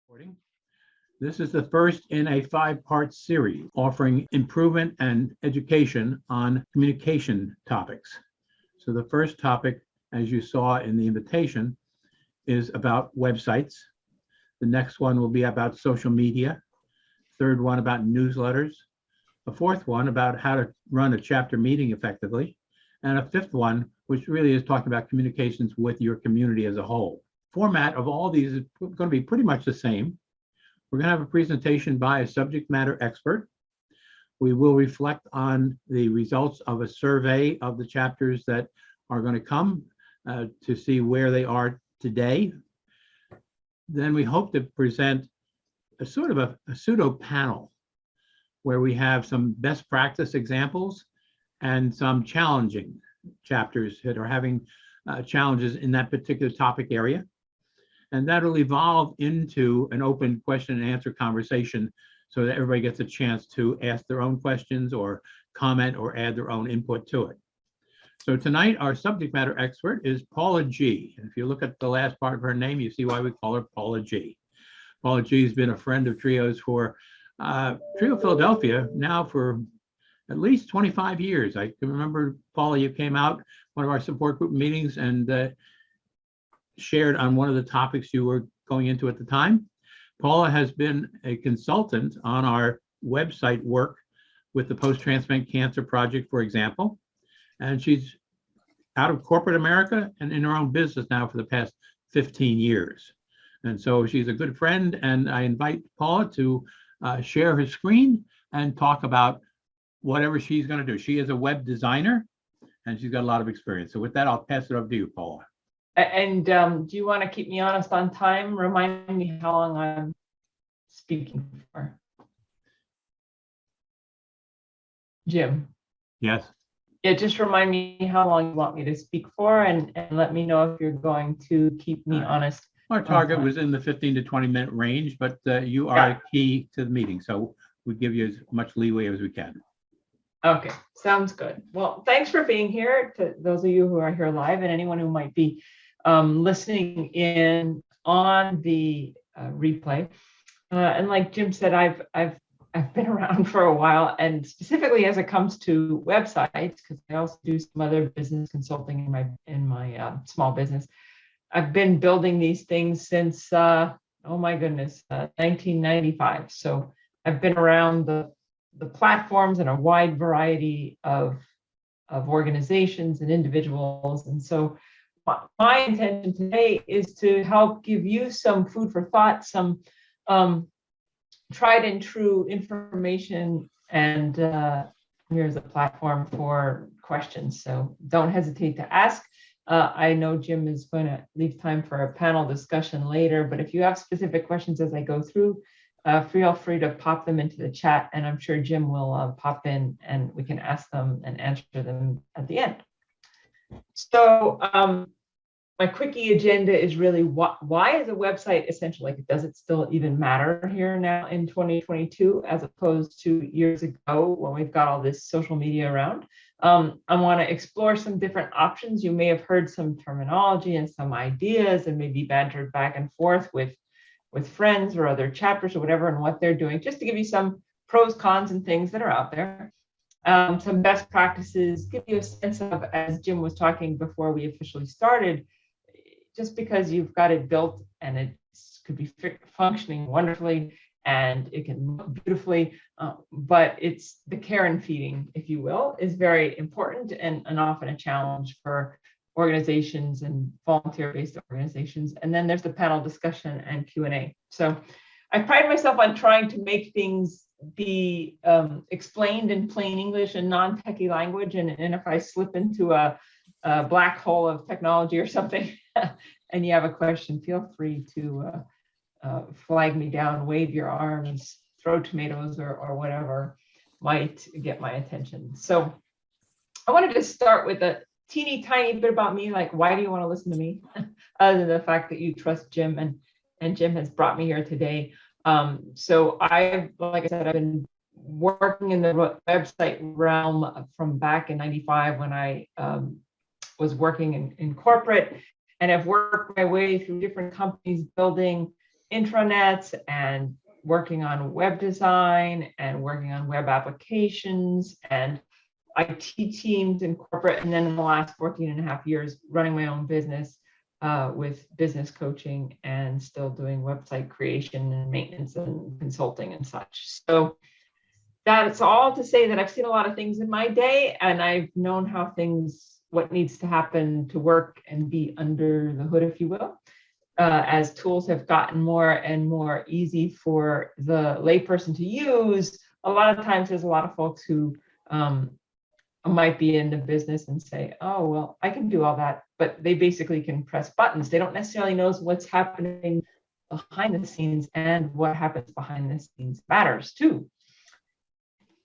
Recording. This is the first in a 5-part series offering improvement and education on communication topics. So the first topic, as you saw in the invitation, is about websites. The next one will be about social media. Third one about newsletters. A fourth one about how to run a chapter meeting effectively. And a fifth one, which really is talking about communications with your community as a whole. Format of all these is going to be pretty much the same. We're going to have a presentation by a subject matter expert. We will reflect on the results of a survey of the chapters that are going to come to see where they are today. Then we hope to present a sort of a pseudo panel where we have some best practice examples and some challenging chapters that are having challenges in that particular topic area. And that'll evolve into an open question and answer conversation so that everybody gets a chance to ask their own questions or comment or add their own input to it. So tonight, our subject matter expert is Paula G. And if you look at the last part of her name, you see why we call her Paula G. Paula G has been a friend of TRIO's for TRIO Philadelphia now for at least 25 years. I can remember, Paula, you came out one of our support group meetings and shared on one of the topics you were going into at the time. Paula has been a consultant on our website work with the Post-Transplant Cancer Project, for example. And she's out of corporate America and in her own business now for the past 15 years. And so she's a good friend, and I invite Paula to share her screen and talk about whatever she's going to do. She is a web designer, and she's got a lot of experience. So with that, I'll pass it over to you, Paula. And do you want to keep me honest on time? Remind me how long I'm speaking for. Jim. Yes. Yeah, just remind me how long you want me to speak for, and let me know if you're going to keep me honest. Our target was in the 15 to 20 minute range, but you are key to the meeting, so we give you as much leeway as we can. Okay, sounds good. Well, thanks for being here, to those of you who are here live and anyone who might be listening in on the replay. And like Jim said, I've been around for a while, and specifically as it comes to websites, because I also do some other business consulting in my small business. I've been building these things since oh my goodness, 1995. So I've been around the platforms and a wide variety of organizations and individuals. And so my intention today is to help give you some food for thought, some tried and true information, and here's a platform for questions. So don't hesitate to ask. I know Jim is going to leave time for a panel discussion later, but if you have specific questions as I go through, feel free to pop them into the chat, and I'm sure Jim will pop in and we can ask them and answer them at the end. So my quickie agenda is really why is a website essential? Like, does it still even matter here now in 2022 as opposed to years ago when we've got all this social media around? I want to explore some different options. You may have heard some terminology and some ideas and maybe bantered back and forth with friends or other chapters or whatever and what they're doing, just to give you some pros, cons, and things that are out there. Some best practices, give you a sense of, as Jim was talking before we officially started, just because you've got it built and it could be functioning wonderfully and it can look beautifully, but it's the care and feeding, if you will, is very important and often a challenge for organizations and volunteer-based organizations. And then there's the panel discussion and Q&A. So I pride myself on trying to make things be explained in plain English and non-techie language. And if I slip into a black hole of technology or something and you have a question, feel free to flag me down, wave your arms, throw tomatoes or whatever might get my attention. So I wanted to start with a teeny tiny bit about me, like why do you want to listen to me? Other than the fact that you trust Jim and Jim has brought me here today. So like I said, I've been working in the website realm from back in '95 when I was working in corporate, and I've worked my way through different companies building intranets and working on web design and working on web applications and IT teams in corporate. And then in the last 14 and a half years, running my own business with business coaching and still doing website creation and maintenance and consulting and such. So that's all to say that I've seen a lot of things in my day, and I've known how what needs to happen to work and be under the hood, if you will. As tools have gotten more and more easy for the layperson to use, a lot of times there's a lot of folks who might be in the business and say, oh, well, I can do all that, but they basically can press buttons. They don't necessarily know what's happening behind the scenes, and what happens behind the scenes matters too.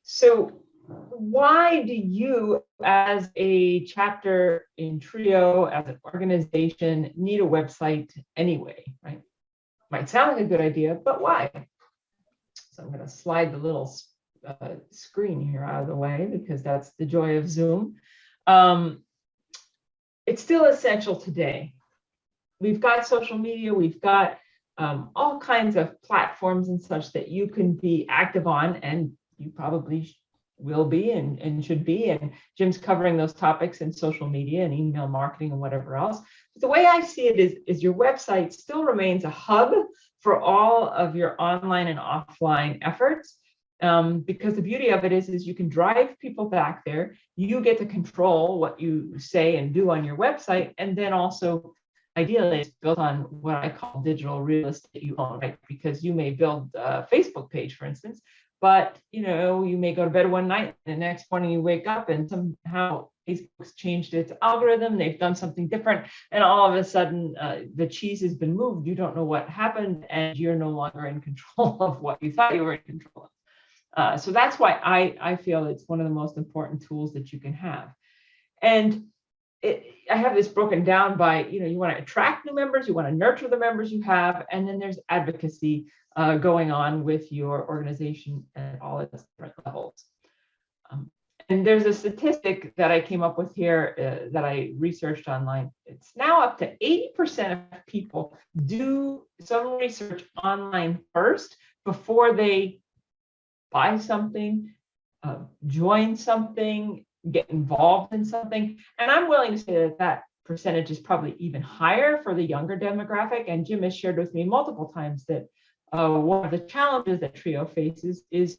So why do you, as a chapter in TRIO, as an organization, need a website anyway, right? Might sound like a good idea, but why? So I'm going to slide the little screen here out of the way, because that's the joy of Zoom. It's still essential today. We've got social media, we've got all kinds of platforms and such that you can be active on, and you probably will be and should be. And Jim's covering those topics in social media and email marketing and whatever else. But the way I see it is your website still remains a hub for all of your online and offline efforts. Because the beauty of it is you can drive people back there. You get to control what you say and do on your website. And then also, ideally, it's built on what I call digital real estate you own, right? Because you may build a Facebook page, for instance, but you may go to bed one night and the next morning you wake up and somehow Facebook's changed its algorithm. They've done something different, and all of a sudden the cheese has been moved. You don't know what happened, and you're no longer in control of what you thought you were in control of. So that's why I feel it's one of the most important tools that you can have. And I have this broken down by, you want to attract new members, you want to nurture the members you have, and then there's advocacy going on with your organization at all its different levels. And there's a statistic that I came up with here that I researched online. It's now up to 80% of people do some research online first before they buy something, join something, get involved in something. And I'm willing to say that percentage is probably even higher for the younger demographic. And Jim has shared with me multiple times that one of the challenges that TRIO faces is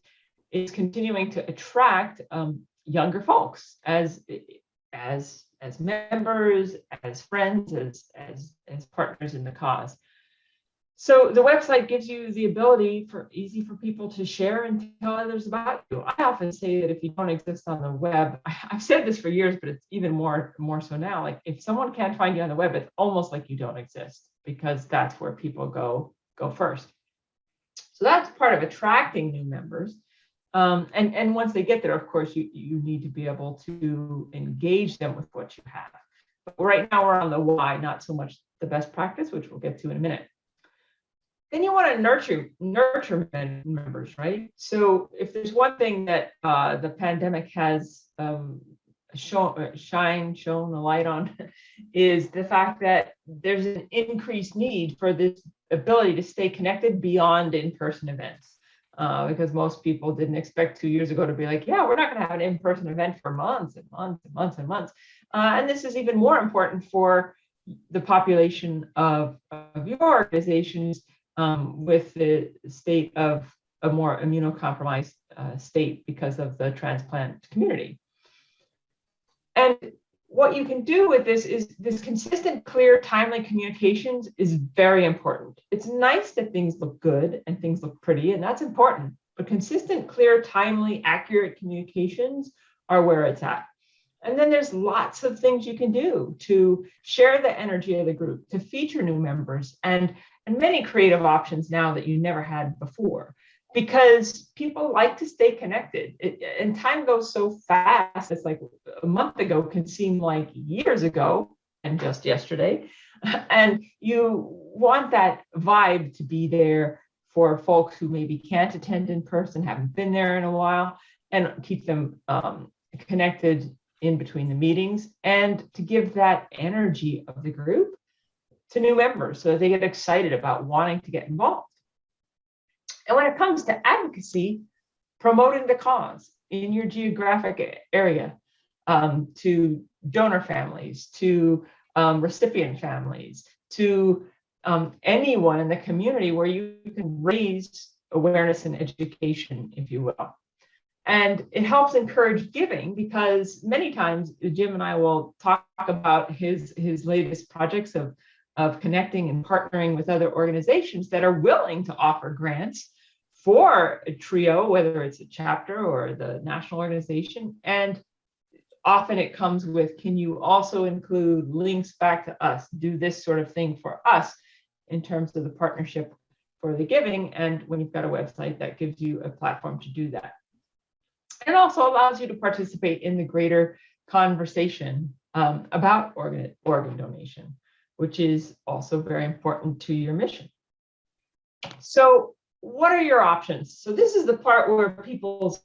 continuing to attract younger folks as members, as friends, as partners in the cause. So the website gives you the ability easy for people to share and tell others about you. I often say that if you don't exist on the web, I've said this for years, but it's even more so now. Like, if someone can't find you on the web, it's almost like you don't exist, because that's where people go first. So that's part of attracting new members. And once they get there, of course, you need to be able to engage them with what you have. But right now we're on the why, not so much the best practice, which we'll get to in a minute. Then you want to nurture members, right? So if there's one thing that the pandemic has shone a light on, is the fact that there's an increased need for this ability to stay connected beyond in-person events. Because most people didn't expect 2 years ago to be like, yeah, we're not going to have an in-person event for months and months and months and months. And this is even more important for the population of your organizations, with the state of a more immunocompromised state because of the transplant community. And what you can do with this is this consistent, clear, timely communications is very important. It's nice that things look good and things look pretty, and that's important. But consistent, clear, timely, accurate communications are where it's at. And then there's lots of things you can do to share the energy of the group, to feature new members, and many creative options now that you never had before, because people like to stay connected. And time goes so fast. It's like a month ago can seem like years ago and just yesterday. And you want that vibe to be there for folks who maybe can't attend in person, haven't been there in a while, and keep them connected in between the meetings, and to give that energy of the group to new members so that they get excited about wanting to get involved. And when it comes to advocacy, promoting the cause in your geographic area, to donor families, to recipient families, to anyone in the community where you can raise awareness and education, if you will. And it helps encourage giving, because many times Jim and I will talk about his latest projects of connecting and partnering with other organizations that are willing to offer grants for a trio, whether it's a chapter or the national organization. And often it comes with, can you also include links back to us, do this sort of thing for us in terms of the partnership for the giving. And when you've got a website, that gives you a platform to do that. It also allows you to participate in the greater conversation about organ donation, which is also very important to your mission. So what are your options? So this is the part where people's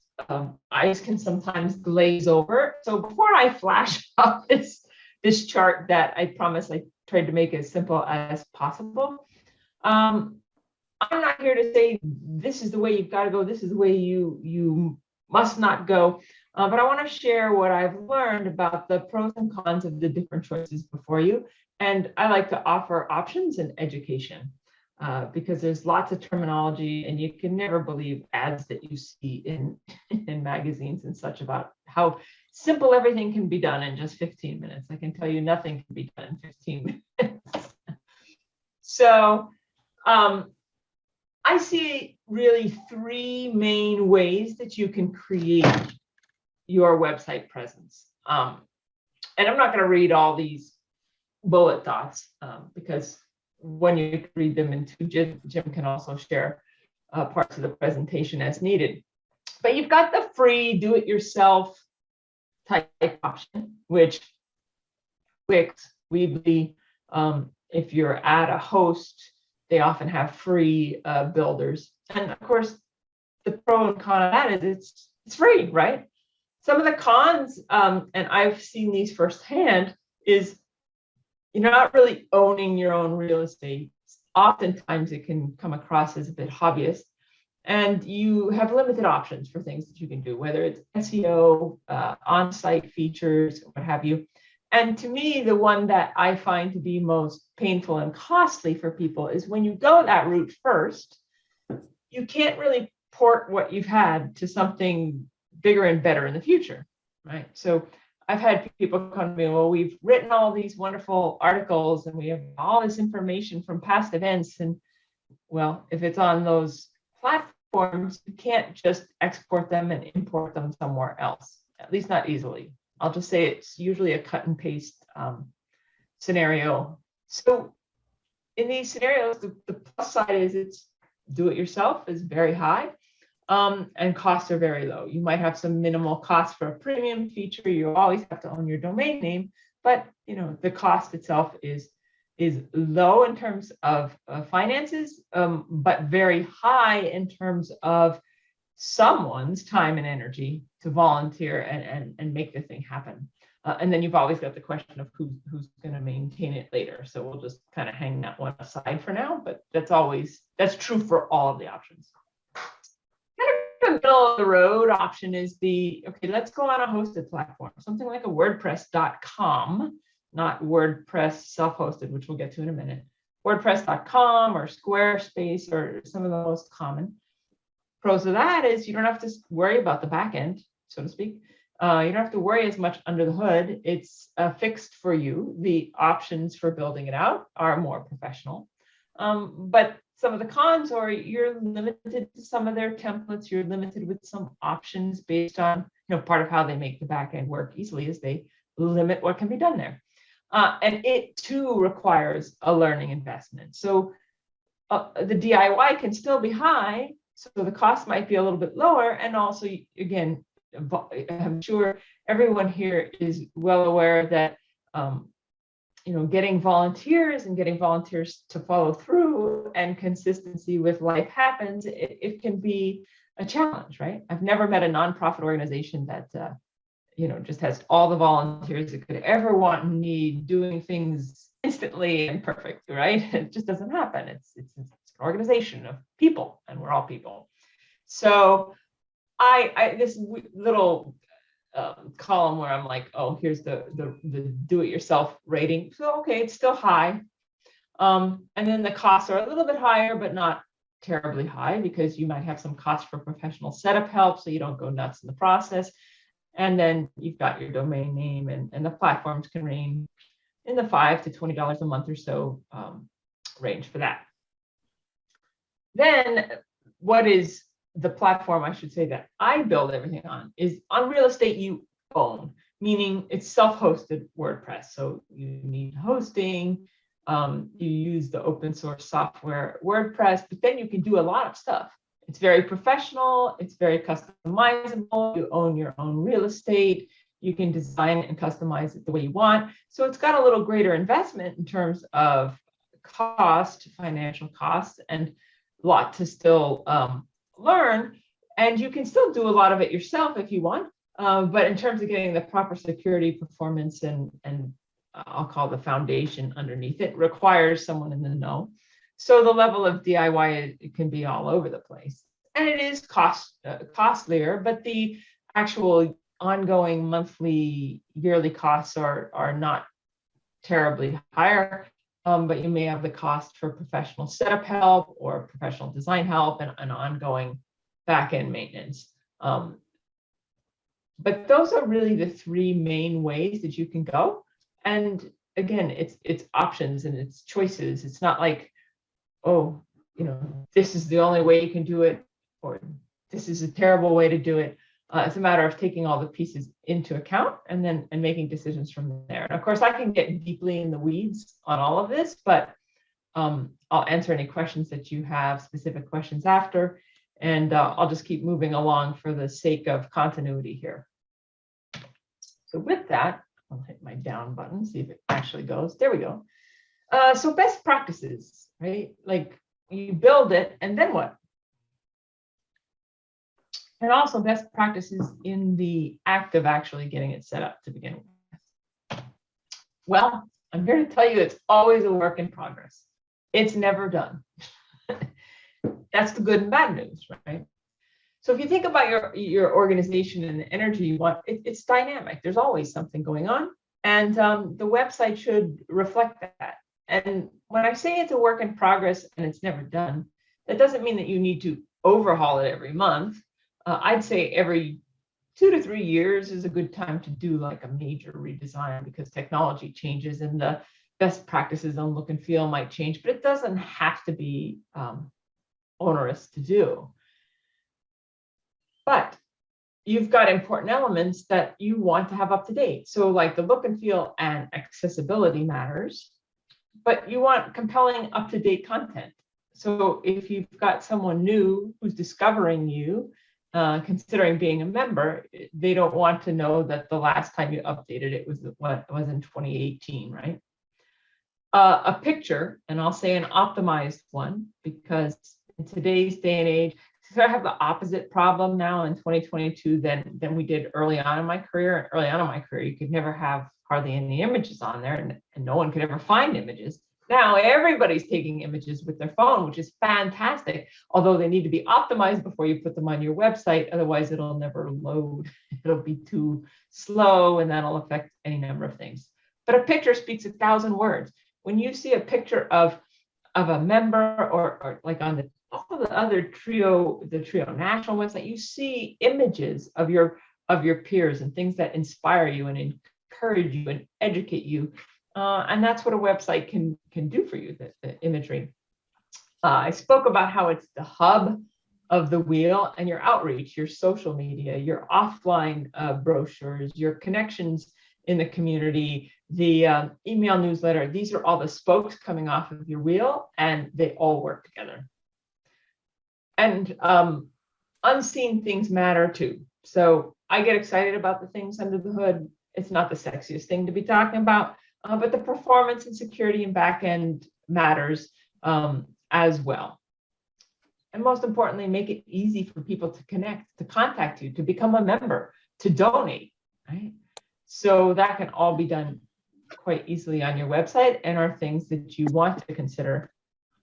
eyes can sometimes glaze over. So before I flash up this chart that I promise I tried to make as simple as possible, I'm not here to say this is the way you've got to go, this is the way you must not go, but I want to share what I've learned about the pros and cons of the different choices before you. And I like to offer options and education. Because there's lots of terminology, and you can never believe ads that you see in magazines and such about how simple everything can be done in just 15 minutes. I can tell you nothing can be done in 15 minutes. So I see really three main ways that you can create your website presence. And I'm not going to read all these bullet dots because when you read them, and Jim can also share parts of the presentation as needed. But you've got the free do-it-yourself type option, which Wix, Weebly, if you're at a host, they often have free builders. And of course, the pro and con of that is it's free, right? Some of the cons, and I've seen these firsthand, is you're not really owning your own real estate. Oftentimes it can come across as a bit hobbyist, and you have limited options for things that you can do, whether it's SEO, on-site features, what have you. And to me, the one that I find to be most painful and costly for people is when you go that route first, you can't really port what you've had to something bigger and better in the future, right? So I've had people come to me, well, we've written all these wonderful articles and we have all this information from past events. And well, if it's on those platforms, you can't just export them and import them somewhere else, at least not easily. I'll just say it's usually a cut and paste scenario. So in these scenarios, the plus side is it's do it yourself is very high. And costs are very low. You might have some minimal costs for a premium feature. You always have to own your domain name, but the cost itself is low in terms of finances, but very high in terms of someone's time and energy to volunteer and make the thing happen. And then you've always got the question of who's going to maintain it later. So we'll just kind of hang that one aside for now, but that's true for all of the options. The middle of the road option is okay, let's go on a hosted platform, something like a WordPress.com, not WordPress self-hosted, which we'll get to in a minute. WordPress.com or Squarespace are some of the most common. Pros of that is you don't have to worry about the back end, so to speak. You don't have to worry as much under the hood. It's fixed for you. The options for building it out are more professional. But some of the cons are you're limited to some of their templates. You're limited with some options based on, part of how they make the back end work easily is they limit what can be done there. And it too requires a learning investment. So the DIY can still be high. So the cost might be a little bit lower. And also, again, I'm sure everyone here is well aware that getting volunteers to follow through and consistency with life happens, it can be a challenge, right? I've never met a nonprofit organization that just has all the volunteers it could ever want and need, doing things instantly and perfect, right? It just doesn't happen. It's an organization of people, and we're all people. So I this little column where I'm like, oh, here's the do-it-yourself rating. So okay, it's still high. And then the costs are a little bit higher, but not terribly high, because you might have some costs for professional setup help, so you don't go nuts in the process. And then you've got your domain name, and the platforms can range in the $5 to $20 a month or so range for that. Then what is the platform, I should say, that I build everything on is on real estate you own, meaning it's self-hosted WordPress. So you need hosting, you use the open source software WordPress, but then you can do a lot of stuff. It's very professional, it's very customizable, you own your own real estate, you can design and customize it the way you want. So it's got a little greater investment in terms of cost, financial costs, and a lot to still learn. And you can still do a lot of it yourself if you want. But in terms of getting the proper security, performance, and I'll call the foundation underneath it, requires someone in the know. So the level of DIY, it can be all over the place. And it is costlier, but the actual ongoing monthly, yearly costs are not terribly higher. But you may have the cost for professional setup help or professional design help and ongoing back-end maintenance. But those are really the three main ways that you can go. And again, it's options and it's choices. It's not like, oh, this is the only way you can do it, or this is a terrible way to do it. It's a matter of taking all the pieces into account and making decisions from there. And of course, I can get deeply in the weeds on all of this, but I'll answer any questions that you have, specific questions after, and I'll just keep moving along for the sake of continuity here. So with that, I'll hit my down button, see if it actually goes. There we go. So best practices, right? Like you build it and then what? And also best practices in the act of actually getting it set up to begin with. Well, I'm here to tell you it's always a work in progress. It's never done. That's the good and bad news, right? So if you think about your organization and the energy you want, it's dynamic. There's always something going on. And the website should reflect that. And when I say it's a work in progress and it's never done, that doesn't mean that you need to overhaul it every month. I'd say every 2 to 3 years is a good time to do like a major redesign, because technology changes and the best practices on look and feel might change, but it doesn't have to be onerous to do. But you've got important elements that you want to have up to date. So like the look and feel and accessibility matters, but you want compelling up to date content. So if you've got someone new who's discovering you, considering being a member, they don't want to know that the last time you updated it was in 2018, right? A picture, and I'll say an optimized one, because in today's day and age, so I have the opposite problem now in 2022 than we did early on in my career. Early on in my career, you could never have hardly any images on there, and no one could ever find images. Now everybody's taking images with their phone, which is fantastic, although they need to be optimized before you put them on your website. Otherwise, it'll never load. It'll be too slow, and that'll affect any number of things. But a picture speaks 1,000 words. When you see a picture of a member or like on all the other the Trio National website, you see images of your peers and things that inspire you and encourage you and educate you. And that's what a website can do for you, the imagery. I spoke about how it's the hub of the wheel, and your outreach, your social media, your offline brochures, your connections in the community, the email newsletter. These are all the spokes coming off of your wheel, and they all work together. And unseen things matter too. So I get excited about the things under the hood. It's not the sexiest thing to be talking about, but the performance and security and backend matters as well. And most importantly, make it easy for people to connect, to contact you, to become a member, to donate. right? So that can all be done quite easily on your website and are things that you want to consider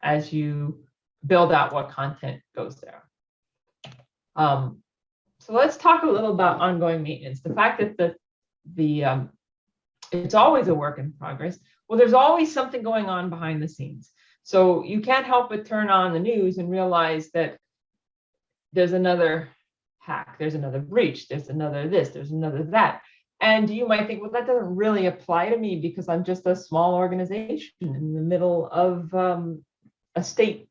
as you build out what content goes there. So let's talk a little about ongoing maintenance. The fact that it's always a work in progress. Well, there's always something going on behind the scenes. So you can't help but turn on the news and realize that there's another hack, there's another breach, there's another this, there's another that. And you might think, well, that doesn't really apply to me because I'm just a small organization in the middle of a state,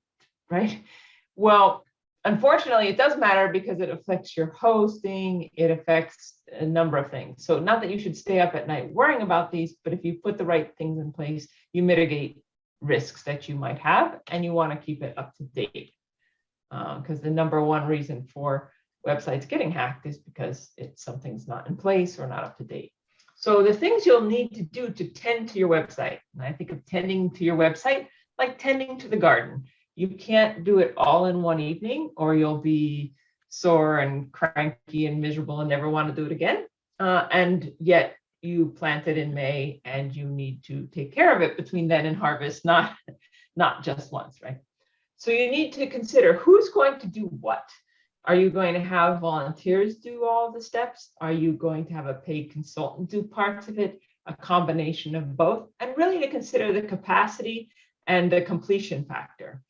right? Well, unfortunately, it does matter because it affects your hosting, it affects a number of things. So not that you should stay up at night worrying about these, but if you put the right things in place, you mitigate risks that you might have, and you want to keep it up to date. Because the number one reason for websites getting hacked is because something's not in place or not up to date. So the things you'll need to do to tend to your website, and I think of tending to your website like tending to the garden. You can't do it all in one evening, or you'll be sore and cranky and miserable and never want to do it again. And yet you planted in May and you need to take care of it between then and harvest, not just once, right? So you need to consider who's going to do what. Are you going to have volunteers do all the steps? Are you going to have a paid consultant do parts of it? A combination of both, and really to consider the capacity and the completion factor.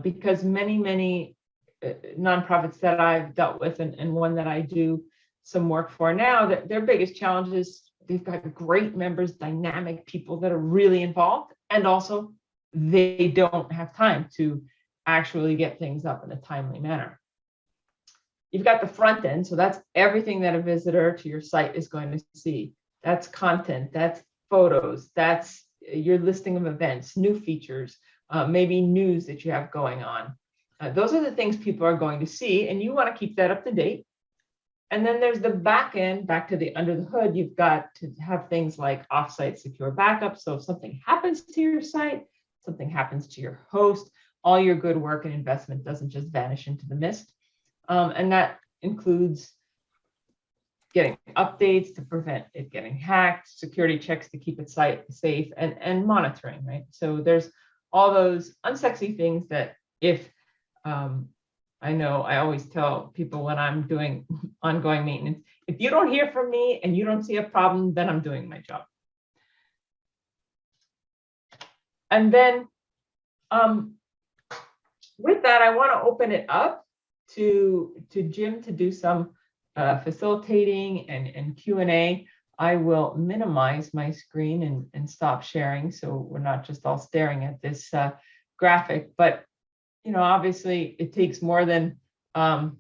Because many nonprofits that I've dealt with and one that I do some work for now, that their biggest challenge is they've got great members, dynamic people that are really involved, and also they don't have time to actually get things up in a timely manner. You've got the front end, so that's everything that a visitor to your site is going to see. That's content, that's photos, that's your listing of events, new features, maybe news that you have going on. Those are the things people are going to see, and you want to keep that up to date. And then there's the back end, back to the under the hood. You've got to have things like offsite secure backup. So if something happens to your site, something happens to your host, all your good work and investment doesn't just vanish into the mist. And that includes getting updates to prevent it getting hacked, security checks to keep it safe, and monitoring, right? So there's all those unsexy things that if I know I always tell people when I'm doing ongoing maintenance, if you don't hear from me and you don't see a problem, then I'm doing my job. And then with that, I want to open it up to Jim to do some facilitating and Q&A. I will minimize my screen and stop sharing so we're not just all staring at this graphic. But obviously it takes more than 30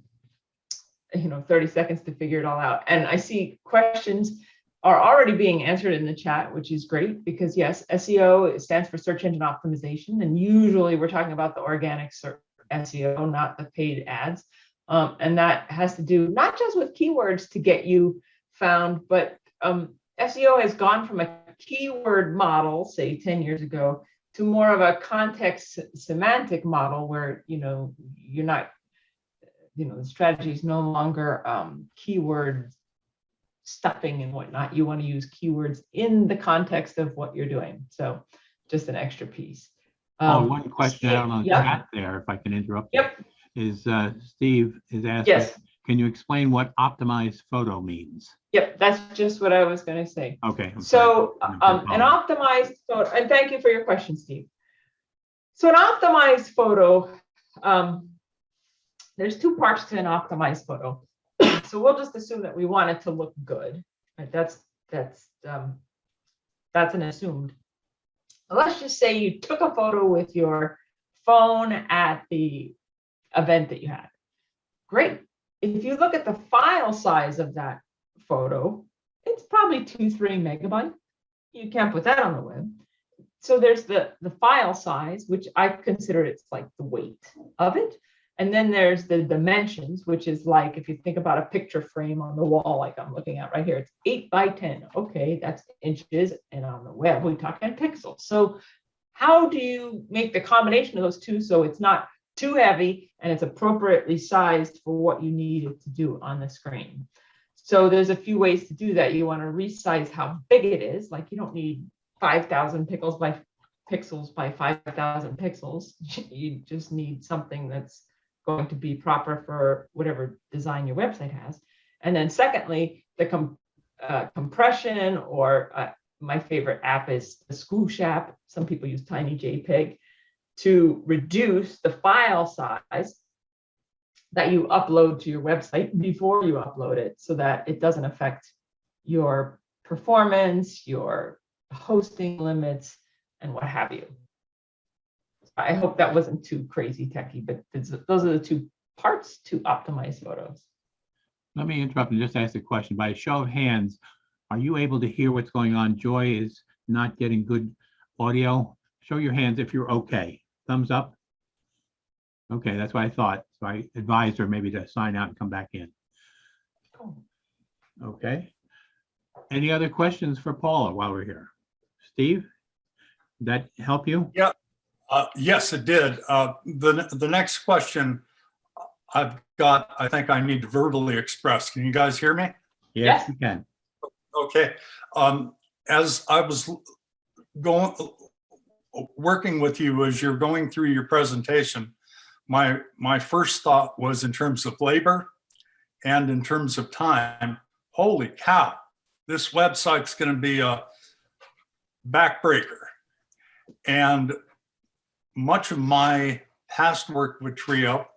seconds to figure it all out. And I see questions are already being answered in the chat, which is great because yes, SEO stands for search engine optimization, and usually we're talking about the organic search SEO, not the paid ads. And that has to do not just with keywords to get you found, but SEO has gone from a keyword model, say 10 years ago, to more of a context semantic model where, you're not, the strategy is no longer keyword stuffing and whatnot. You want to use keywords in the context of what you're doing. So just an extra piece. One question out on the chat there, if I can interrupt. Yep. Is Steve is asking, yes. Can you explain what optimized photo means? Yep, that's just what I was going to say. Okay. So an optimized photo, and thank you for your question, Steve. So an optimized photo, there's two parts to an optimized photo. So we'll just assume that we want it to look good. Right? That's an assumed. Let's just say you took a photo with your phone at the event that you had. Great. If you look at the file size of that photo, it's probably 2-3 megabytes. You can't put that on the web. So there's the file size, which I consider it's like the weight of it. And then there's the dimensions, which is like, if you think about a picture frame on the wall, like I'm looking at right here, it's 8 by 10. Okay, that's inches. And on the web, we talk in pixels. So how do you make the combination of those two so it's not too heavy and it's appropriately sized for what you need it to do on the screen? So there's a few ways to do that. You want to resize how big it is. Like you don't need 5,000 pixels by 5,000 pixels. You just need something that's going to be proper for whatever design your website has. And then secondly, the compression, or my favorite app is the Squoosh app. Some people use Tiny JPEG to reduce the file size that you upload to your website before you upload it, so that it doesn't affect your performance, your hosting limits, and what have you. I hope that wasn't too crazy techy, but those are the two parts to optimize photos. Let me interrupt and just ask a question. By a show of hands, are you able to hear what's going on? Joy is not getting good audio. Show your hands if you're okay. Thumbs up. Okay, that's what I thought. So I advised her maybe to sign out and come back in. Cool. Okay. Any other questions for Paula while we're here? Steve, did that help you? Yeah. Yes, it did. The next question I've got, I think I need to verbally express. Can you guys hear me? Yes, Yes. you can. Okay. As I was working with you as you're going through your presentation, my first thought was in terms of labor and in terms of time. Holy cow, this website's going to be a backbreaker. And much of my past work with Trio,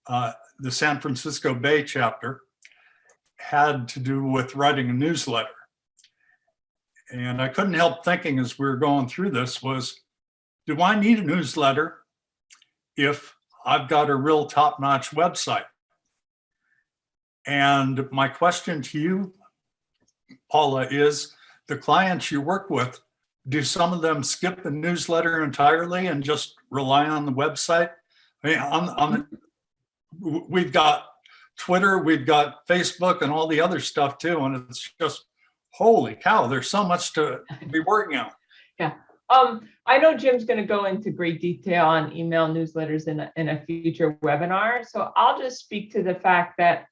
the San Francisco Bay chapter, had to do with writing a newsletter. And I couldn't help thinking as we were going through this was, do I need a newsletter if I've got a real top-notch website? And my question to you, Paula, is the clients you work with, do some of them skip the newsletter entirely and just rely on the website? I mean, we've got Twitter, we've got Facebook and all the other stuff too. And it's just, holy cow, there's so much to be working on. Yeah. I know Jim's going to go into great detail on email newsletters in a future webinar. So I'll just speak to the fact that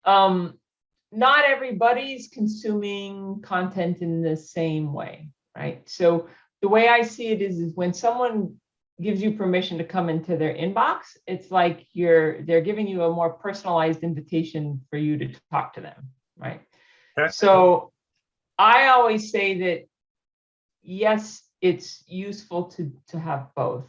not everybody's consuming content in the same way, right? So the way I see it is when someone gives you permission to come into their inbox, it's like they're giving you a more personalized invitation for you to talk to them, right? Okay. So I always say that, yes, it's useful to have both.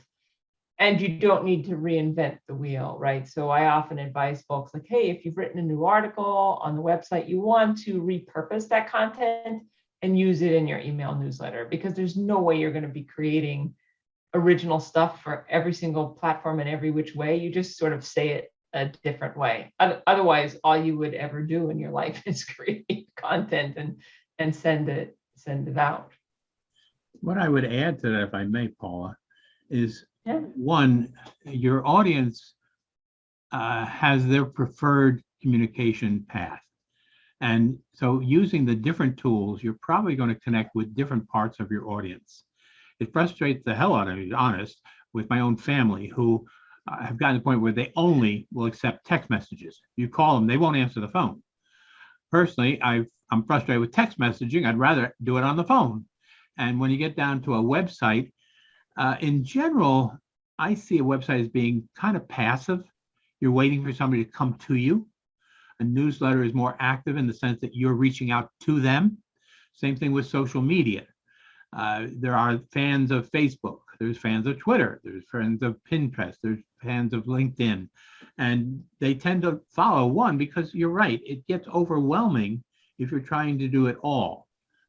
And you don't need to reinvent the wheel, right? So I often advise folks like, hey, if you've written a new article on the website, you want to repurpose that content and use it in your email newsletter, because there's no way you're going to be creating original stuff for every single platform in every which way. You just sort of say it a different way. Otherwise, all you would ever do in your life is create content and send it out. What I would add to that, if I may, Paula, is Yeah. one, your audience has their preferred communication path. And so using the different tools, you're probably going to connect with different parts of your audience. It frustrates the hell out of me, to be honest, with my own family, who have gotten to the point where they only will accept text messages. You call them, they won't answer the phone. Personally, I'm frustrated with text messaging. I'd rather do it on the phone. And when you get down to a website, in general, I see a website as being kind of passive. You're waiting for somebody to come to you. A newsletter is more active in the sense that you're reaching out to them. Same thing with social media. There are fans of Facebook, there's fans of Twitter, there's fans of Pinterest, there's fans of LinkedIn, and they tend to follow one because you're right, it gets overwhelming if you're trying to do it all.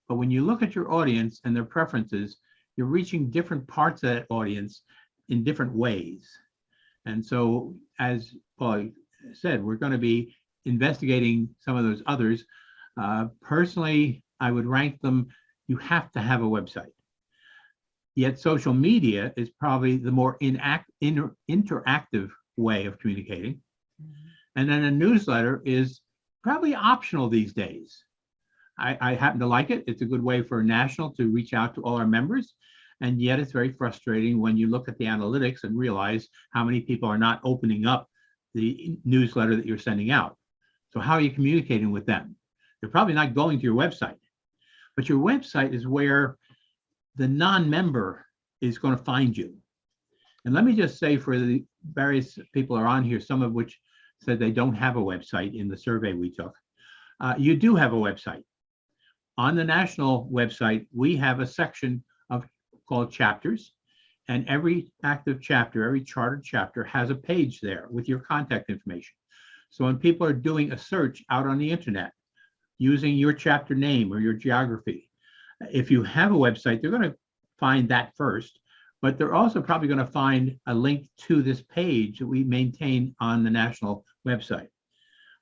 But when you look at your audience and their preferences, you're reaching different parts of that audience in different ways. And so, as Paul said, we're going to be investigating some of those others. Personally, I would rank them, you have to have a website. Yet social media is probably the more interactive way of communicating. And then a newsletter is probably optional these days. I happen to like it. It's a good way for National to reach out to all our members. And yet it's very frustrating when you look at the analytics and realize how many people are not opening up the newsletter that you're sending out. So how are you communicating with them? They're probably not going to your website, but your website is where the non-member is going to find you. And let me just say, for the various people are on here, some of which said they don't have a website in the survey we took, you do have a website. On the national website, we have a section called chapters, and every active chapter, every chartered chapter has a page there with your contact information. So when people are doing a search out on the internet using your chapter name or your geography, if you have a website, they're going to find that first, but they're also probably going to find a link to this page that we maintain on the national website,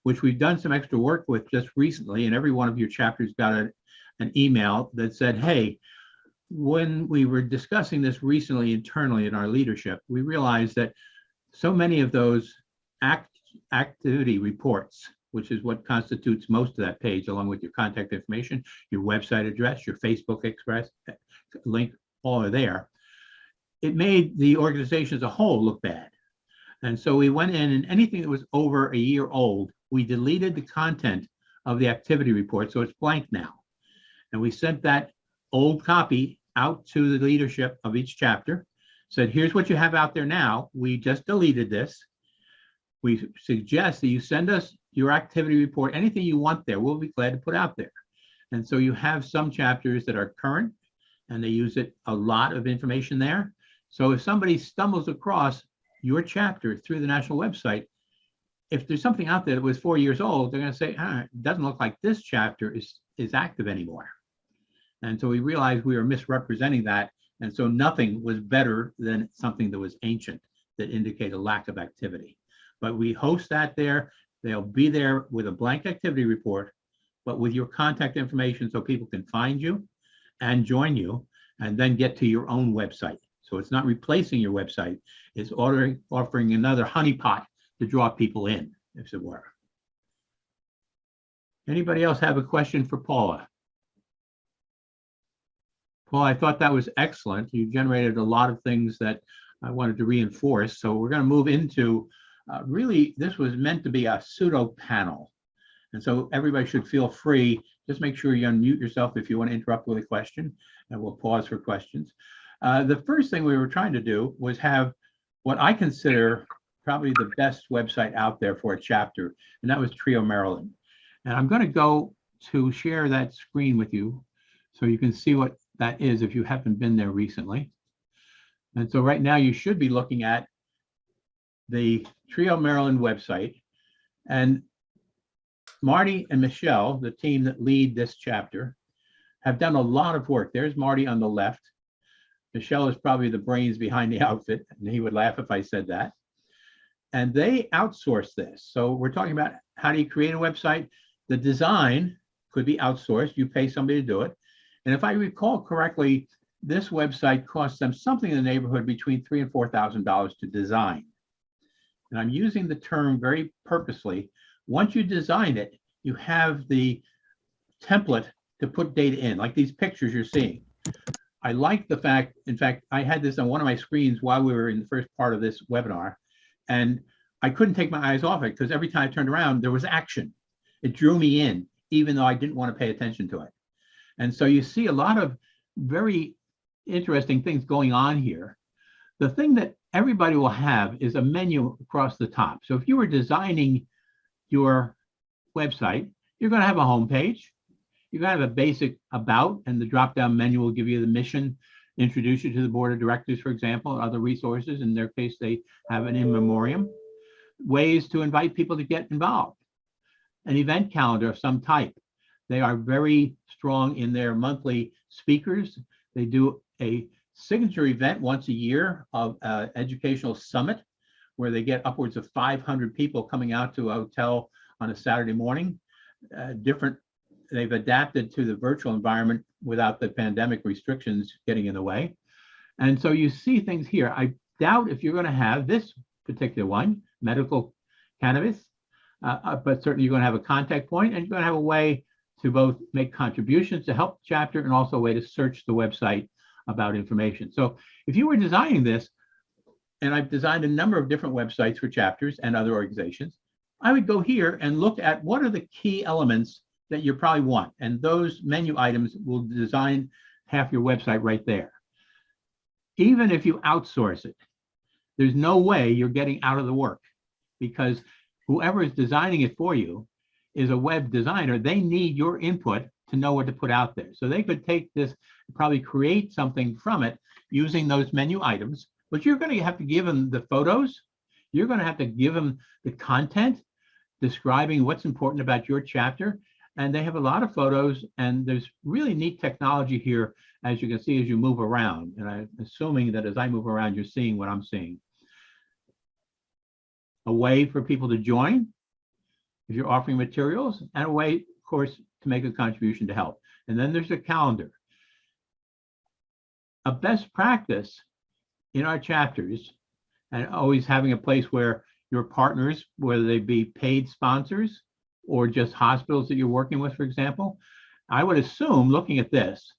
which we've done some extra work with just recently, and every one of your chapters got an email that said, hey, when we were discussing this recently internally in our leadership, we realized that so many of those activity reports, which is what constitutes most of that page, along with your contact information, your website address, your Facebook Express link, all are there. It made the organization as a whole look bad. And so we went in, and anything that was over a year old, we deleted the content of the activity report, so it's blank now. And we sent that old copy out to the leadership of each chapter, said, here's what you have out there now. We just deleted this. We suggest that you send us your activity report, anything you want there, we'll be glad to put out there. And so you have some chapters that are current, and they use a lot of information there. So if somebody stumbles across your chapter through the national website, if there's something out there that was 4 years old, they're going to say, it doesn't look like this chapter is active anymore. And so we realized we were misrepresenting that. And so nothing was better than something that was ancient that indicated a lack of activity. But we host that there. They'll be there with a blank activity report, but with your contact information so people can find you and join you and then get to your own website. So it's not replacing your website. It's offering another honeypot to draw people in, as it were. Anybody else have a question for Paula? Paul, I thought that was excellent. You generated a lot of things that I wanted to reinforce. So we're going to move into really, this was meant to be a pseudo panel. And so everybody should feel free. Just make sure you unmute yourself if you want to interrupt with a question, and we'll pause for questions. The first thing we were trying to do was have what I consider probably the best website out there for a chapter, and that was Trio, Maryland. And I'm going to go to share that screen with you so you can see what that is if you haven't been there recently. And so right now you should be looking at the Trio, Maryland website. And Marty and Michelle, the team that lead this chapter, have done a lot of work. There's Marty on the left. Michelle is probably the brains behind the outfit, and he would laugh if I said that. And they outsource this. So we're talking about how do you create a website? The design could be outsourced. You pay somebody to do it. And if I recall correctly, this website costs them something in the neighborhood between $3,000 and $4,000 to design. And I'm using the term very purposely. Once you design it, you have the template to put data in, like these pictures you're seeing. I like the fact, in fact, I had this on one of my screens while we were in the first part of this webinar, and I couldn't take my eyes off it because every time I turned around, there was action. It drew me in, even though I didn't want to pay attention to it. And so you see a lot of very interesting things going on here. The thing that everybody will have is a menu across the top. So if you were designing your website, you're going to have a home page. You're going to have a basic about, and the drop-down menu will give you the mission, introduce you to the board of directors, for example, other resources. In their case, they have an in memoriam. Ways to invite people to get involved. An event calendar of some type. They are very strong in their monthly speakers. They do a signature event once a year of educational summit, where they get upwards of 500 people coming out to a hotel on a Saturday morning. They've adapted to the virtual environment without the pandemic restrictions getting in the way. And so you see things here. I doubt if you're going to have this particular one, medical cannabis, but certainly you're going to have a contact point, and you're going to have a way to both make contributions to help the chapter and also a way to search the website about information. So if you were designing this, and I've designed a number of different websites for chapters and other organizations, I would go here and look at what are the key elements that you probably want. And those menu items will design half your website right there. Even if you outsource it, there's no way you're getting out of the work, because whoever is designing it for you is a web designer. They need your input to know what to put out there. So they could take this, probably create something from it using those menu items, but you're going to have to give them the photos. You're going to have to give them the content describing what's important about your chapter. And they have a lot of photos, and there's really neat technology here, as you can see, as you move around. And I'm assuming that as I move around, you're seeing what I'm seeing. A way for people to join if you're offering materials, and a way, of course, to make a contribution to help. And then there's a calendar. A best practice in our chapters, and always having a place where your partners, whether they be paid sponsors or just hospitals that you're working with, for example, I would assume, looking at this,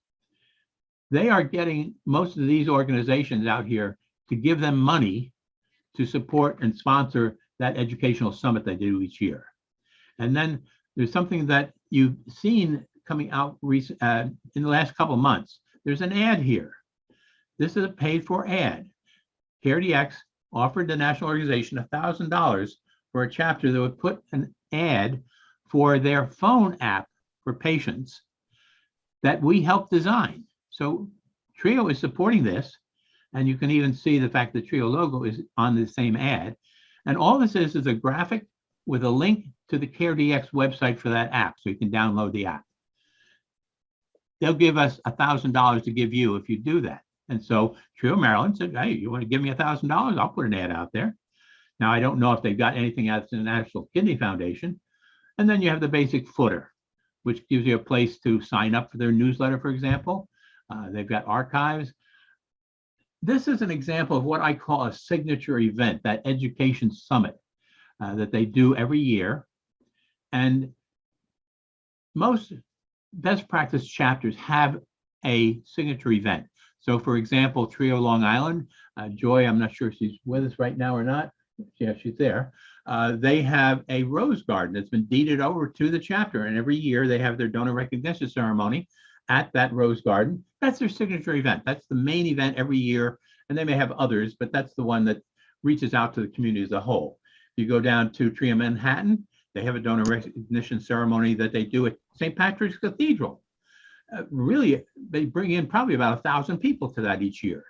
they are getting most of these organizations out here to give them money to support and sponsor that educational summit they do each year. And then there's something that you've seen coming out in the last couple of months. There's an ad here. This is a paid for ad. CareDx offered the national organization $1,000 for a chapter that would put an ad for their phone app for patients that we helped design. So TRIO is supporting this, and you can even see the fact that TRIO logo is on the same ad. And all this is a graphic with a link to the CareDx website for that app, so you can download the app. They'll give us $1,000 to give you if you do that. And so TRIO Maryland said, hey, you want to give me $1,000? I'll put an ad out there. Now, I don't know if they've got anything out to the National Kidney Foundation. And then you have the basic footer, which gives you a place to sign up for their newsletter, for example. They've got archives. This is an example of what I call a signature event, that education summit that they do every year. And most best practice chapters have a signature event. So for example, TRIO Long Island, Joy, I'm not sure if she's with us right now or not. Yeah, she's there. They have a rose garden that's been deeded over to the chapter. And every year they have their donor recognition ceremony at that rose garden. That's their signature event. That's the main event every year. And they may have others, but that's the one that reaches out to the community as a whole. You go down to TRIO Manhattan, they have a donor recognition ceremony that they do at St. Patrick's Cathedral. Really, they bring in probably about 1,000 people to that each year.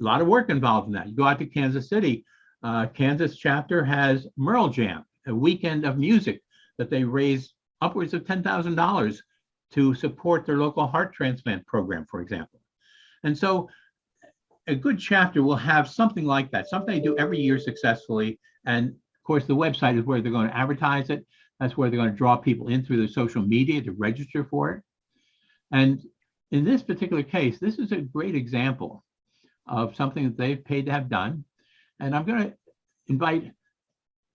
A lot of work involved in that. You go out to Kansas City, Kansas chapter has Merle Jam, a weekend of music that they raise upwards of $10,000 to support their local heart transplant program, for example. And so a good chapter will have something like that, something they do every year successfully. And of course, the website is where they're going to advertise it. That's where they're going to draw people in through their social media to register for it. And in this particular case, this is a great example of something that they've paid to have done. And I'm going to invite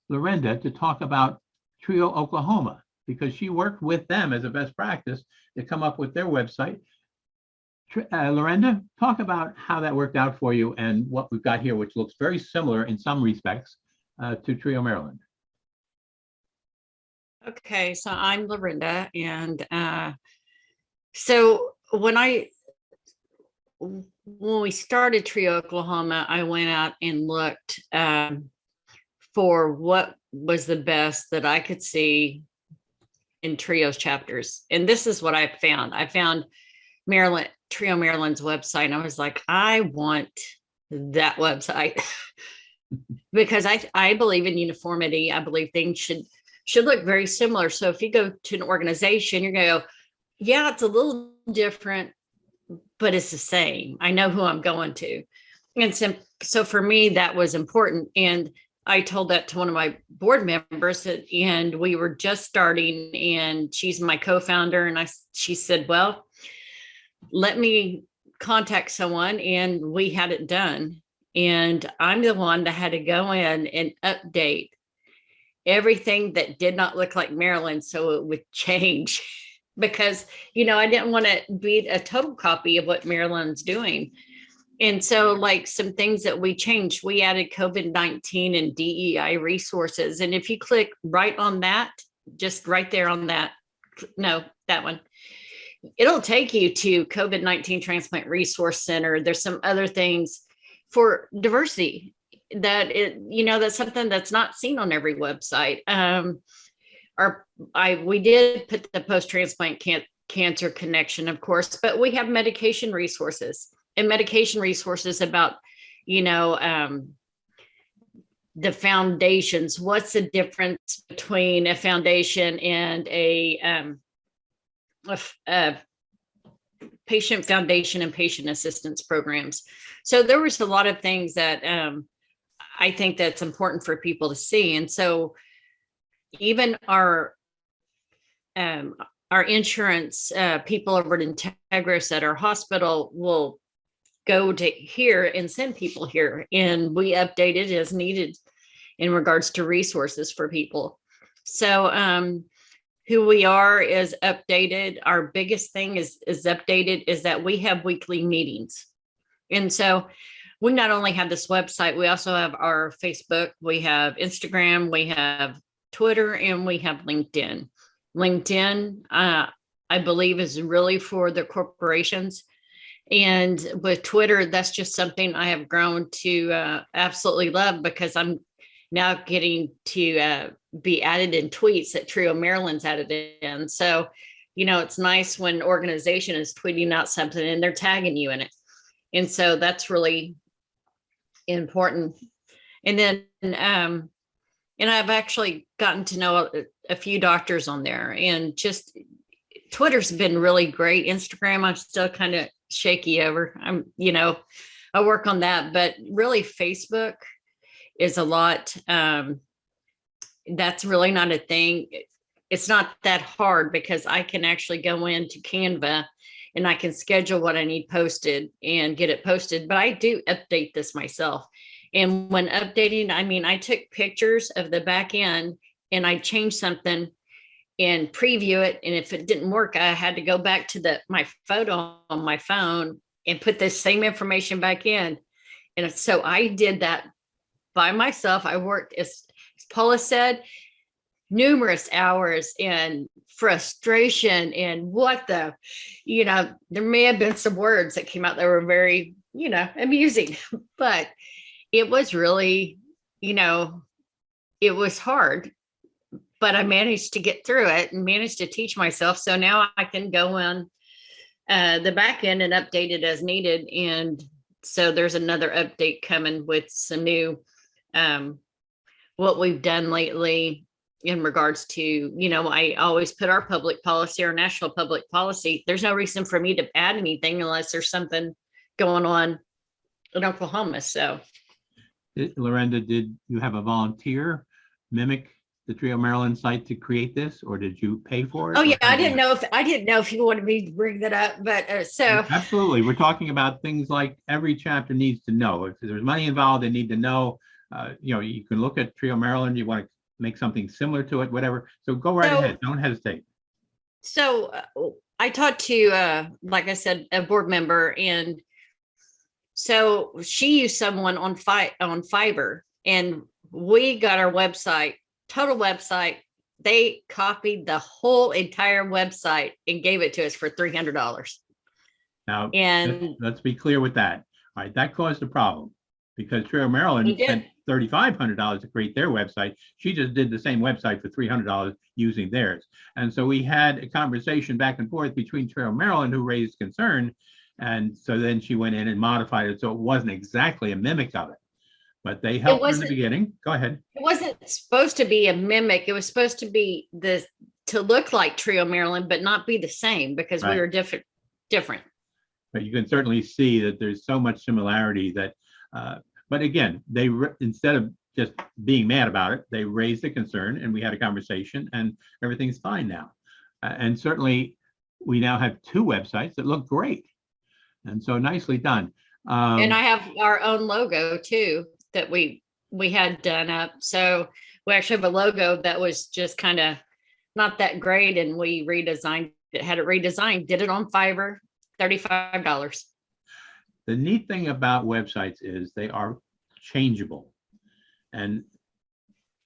Lorinda to talk about TRIO Oklahoma, because she worked with them as a best practice to come up with their website. Lorinda, talk about how that worked out for you and what we've got here, which looks very similar in some respects to TRIO Maryland. Okay, so I'm Lorinda, and so when we started TRIO Oklahoma, I went out and looked for what was the best that I could see in TRIO's chapters. And this is what I found. I found TRIO Maryland's website, and I was like, I want that website because I believe in uniformity. I believe things should look very similar. So if you go to an organization, you're going to go, yeah, it's a little different, but it's the same. I know who I'm going to. And so for me, that was important. And I told that to one of my board members, and we were just starting, and she's my co-founder. And she said, well, let me contact someone, and we had it done. And I'm the one that had to go in and update everything that did not look like Maryland, so it would change. Because, I didn't want to be a total copy of what Maryland's doing. And so like some things that we changed, we added COVID-19 and DEI resources. And if you click right on that, just right there on that no, that one. It'll take you to COVID-19 Transplant Resource Center. There's some other things for diversity that that's something that's not seen on every website. We did put the post-transplant cancer connection, of course, but we have medication resources about, the foundations. What's the difference between a foundation and a patient foundation and patient assistance programs? So there was a lot of things that I think that's important for people to see. And so even our insurance people over at Integris at our hospital will go to here and send people here, and we update it as needed in regards to resources for people. So who we are is updated. Our biggest thing is updated is that we have weekly meetings. And so we not only have this website, we also have our Facebook, we have Instagram, we have Twitter, and we have LinkedIn. LinkedIn, I believe, is really for the corporations. And with Twitter, that's just something I have grown to absolutely love, because I'm now getting to be added in tweets that Trio Maryland's added in. So, it's nice when an organization is tweeting out something and they're tagging you in it. And so that's really important. And then, and I've actually gotten to know a few doctors on there, and just Twitter's been really great. Instagram, I'm still kind of shaky over. I work on that, but really Facebook is a lot. That's really not a thing. It's not that hard, because I can actually go into Canva and I can schedule what I need posted and get it posted. But I do update this myself. And when updating, I took pictures of the back end and I changed something and preview it. And if it didn't work, I had to go back to my photo on my phone and put the same information back in. And so I did that by myself. I worked, as Paula said, numerous hours and frustration, and there may have been some words that came out that were very, amusing, but it was really, it was hard, but I managed to get through it and managed to teach myself. So now I can go on the back end and update it as needed. And so there's another update coming with some new, what we've done lately in regards to, I always put our public policy, our national public policy. There's no reason for me to add anything unless there's something going on in Oklahoma. So, Lorenda, did you have a volunteer mimic the Trio Maryland site to create this, or did you pay for it? Oh yeah, I didn't know if you wanted me to bring that up, but so absolutely, we're talking about things like every chapter needs to know. If there's money involved, they need to know. You can look at Trio Maryland. You want to make something similar to it, whatever. So go right ahead. Don't hesitate. So I talked to, like I said, a board member, and so she used someone on Fiverr, and we got our total website. They copied the whole entire website and gave it to us for $300. Now, and let's be clear with that. All right, that caused a problem, because Trio Maryland spent $3,500 to create their website. She just did the same website for $300 using theirs. And so we had a conversation back and forth between Trio Maryland, who raised concern. And so then she went in and modified it so it wasn't exactly a mimic of it. But they helped her in the beginning. Go ahead. It wasn't supposed to be a mimic. It was supposed to be to look like Trio Maryland, but not be the same, because we were different. But you can certainly see that there's so much similarity that, but again, they instead of just being mad about it, they raised the concern, and we had a conversation, and everything's fine now. And certainly we now have two websites that look great. And so nicely done. And I have our own logo too that we had done up. So we actually have a logo that was just kind of not that great, and we redesigned it, had it redesigned, did it on Fiverr, $35. The neat thing about websites is they are changeable, and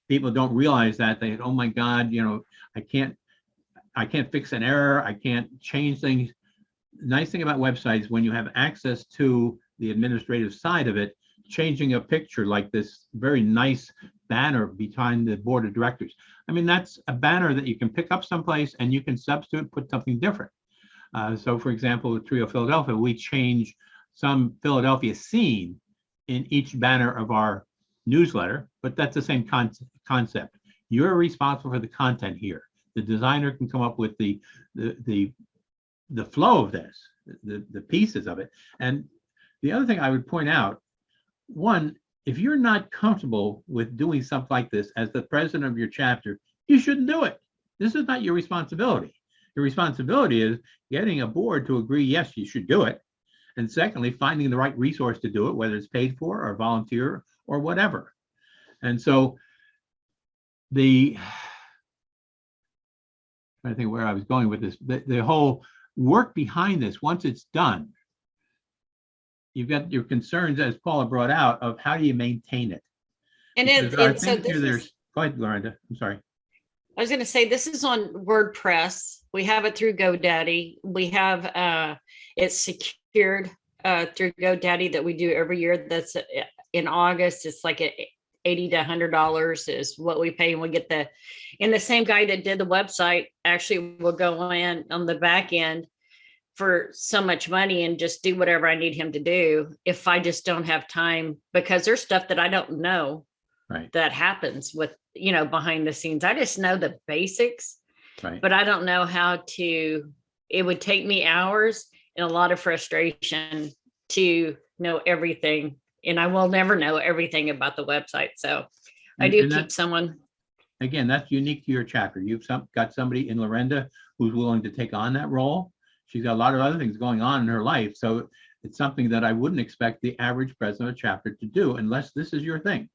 people don't realize that. Oh my God, I can't, I can't fix an error. I can't change things. Nice thing about websites, when you have access to the administrative side of it, changing a picture like this very nice banner behind the board of directors. I mean, that's a banner that you can pick up someplace and you can substitute, put something different. So for example, with Trio Philadelphia, we change some Philadelphia scene in each banner of our newsletter, but that's the same concept. You're responsible for the content here. The designer can come up with the flow of this, the pieces of it. And the other thing I would point out, one, if you're not comfortable with doing something like this as the president of your chapter, you shouldn't do it. This is not your responsibility. Your responsibility is getting a board to agree, yes, you should do it. And secondly, finding the right resource to do it, whether it's paid for or volunteer or whatever. And so I think where I was going with this, the whole work behind this, once it's done, you've got your concerns, as Paula brought out, of how do you maintain it? And so this is, Go ahead, Lorinda. I'm sorry. I was going to say, this is on WordPress. We have it through GoDaddy. We have it's secured through GoDaddy that we do every year. That's in August. It's like $80 to $100 is what we pay, and we get and the same guy that did the website actually will go in on the back end for so much money and just do whatever I need him to do if I just don't have time, because there's stuff that I don't know that happens with, behind the scenes. I just know the basics, but I don't know how to. It would take me hours and a lot of frustration to know everything, and I will never know everything about the website. So I do keep someone. Again, that's unique to your chapter. You've got somebody in Lorinda who's willing to take on that role. She's got a lot of other things going on in her life. So it's something that I wouldn't expect the average president of a chapter to do unless this is your thing.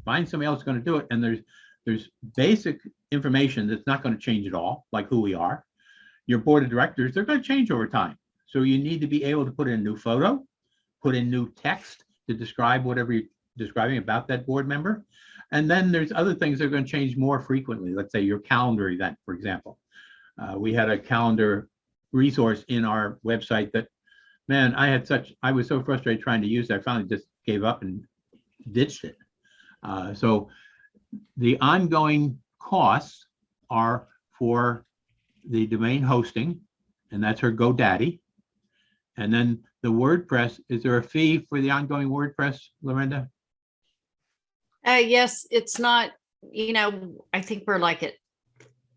Find somebody else going to do it. And there's basic information that's not going to change at all, like who we are. Your board of directors, they're going to change over time. So you need to be able to put in a new photo, put in new text to describe whatever you're describing about that board member. And then there's other things that are going to change more frequently. Let's say your calendar event, for example. We had a calendar resource in our website that, man, I was so frustrated trying to use it. I finally just gave up and ditched it. So the ongoing costs are for the domain hosting, and that's her GoDaddy. And then the WordPress, is there a fee for the ongoing WordPress, Lorinda? Yes, it's not, I think we're like at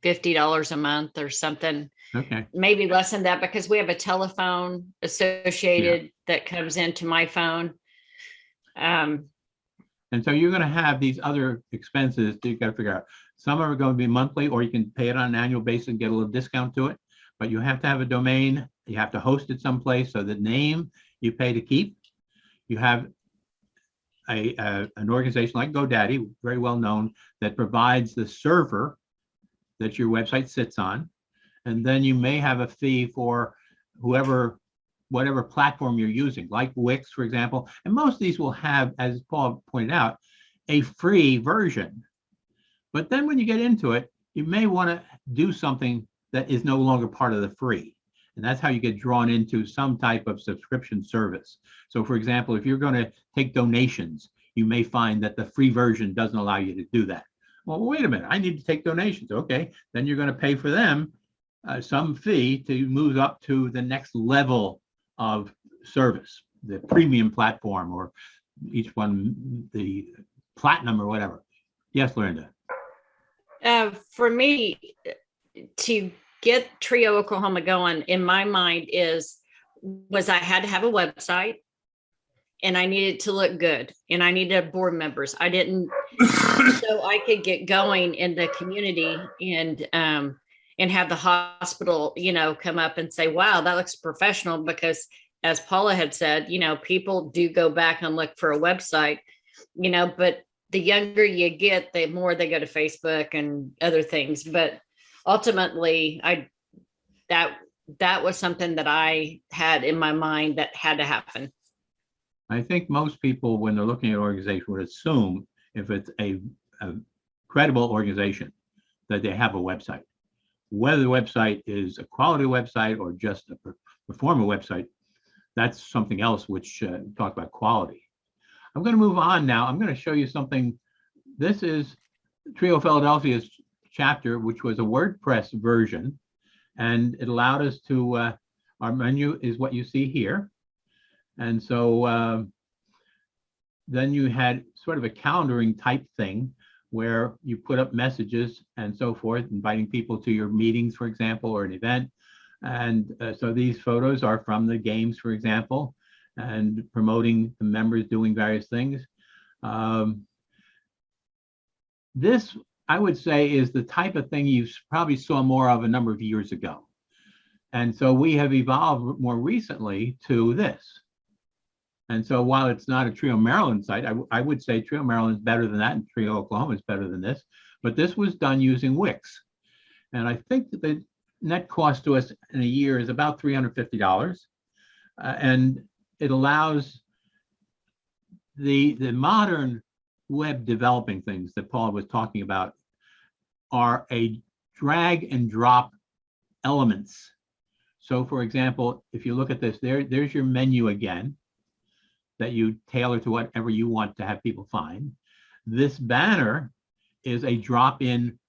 $50 a month or something. Okay. Maybe less than that, because we have a telephone associated that comes into my phone. And so you're going to have these other expenses that you've got to figure out. Some are going to be monthly, or you can pay it on an annual basis and get a little discount to it. But you have to have a domain. You have to host it someplace. So the name you pay to keep. You have an organization like GoDaddy, very well known, that provides the server that your website sits on. And then you may have a fee for whatever platform you're using, like Wix, for example. And most of these will have, as Paul pointed out, a free version. But then when you get into it, you may want to do something that is no longer part of the free. And that's how you get drawn into some type of subscription service. So for example, if you're going to take donations, you may find that the free version doesn't allow you to do that. Well, wait a minute, I need to take donations. Okay, then you're going to pay for them some fee to move up to the next level of service, the premium platform, or each one, the platinum or whatever. Yes, Lorinda. For me, to get Trio Oklahoma going, in my mind was I had to have a website, and I needed to look good, and I needed board members. I didn't, so I could get going in the community and have the hospital, come up and say, wow, that looks professional. Because as Paula had said, people do go back and look for a website, but the younger you get, the more they go to Facebook and other things. But ultimately, that was something that I had in my mind that had to happen. I think most people, when they're looking at an organization, would assume if it's a credible organization that they have a website. whether the website is a quality website or just a performer website, that's something else which talk about quality. I'm going to move on now. I'm going to show you something. This is Trio Philadelphia's chapter, which was a WordPress version, and it allowed us to, our menu is what you see here. And so then you had sort of a calendaring type thing where you put up messages and so forth, inviting people to your meetings, for example, or an event. And so these photos are from the games, for example, and promoting the members doing various things. This, I would say, is the type of thing you probably saw more of a number of years ago. And so we have evolved more recently to this. And so while it's not a Trio Maryland site, I would say Trio Maryland is better than that, and Trio Oklahoma is better than this. But this was done using Wix. And I think that the net cost to us in a year is about $350. And it allows the modern web developing things that Paul was talking about are a drag and drop elements. So for example, if you look at this, there's your menu again that you tailor to whatever you want to have people find. This banner is a drop-in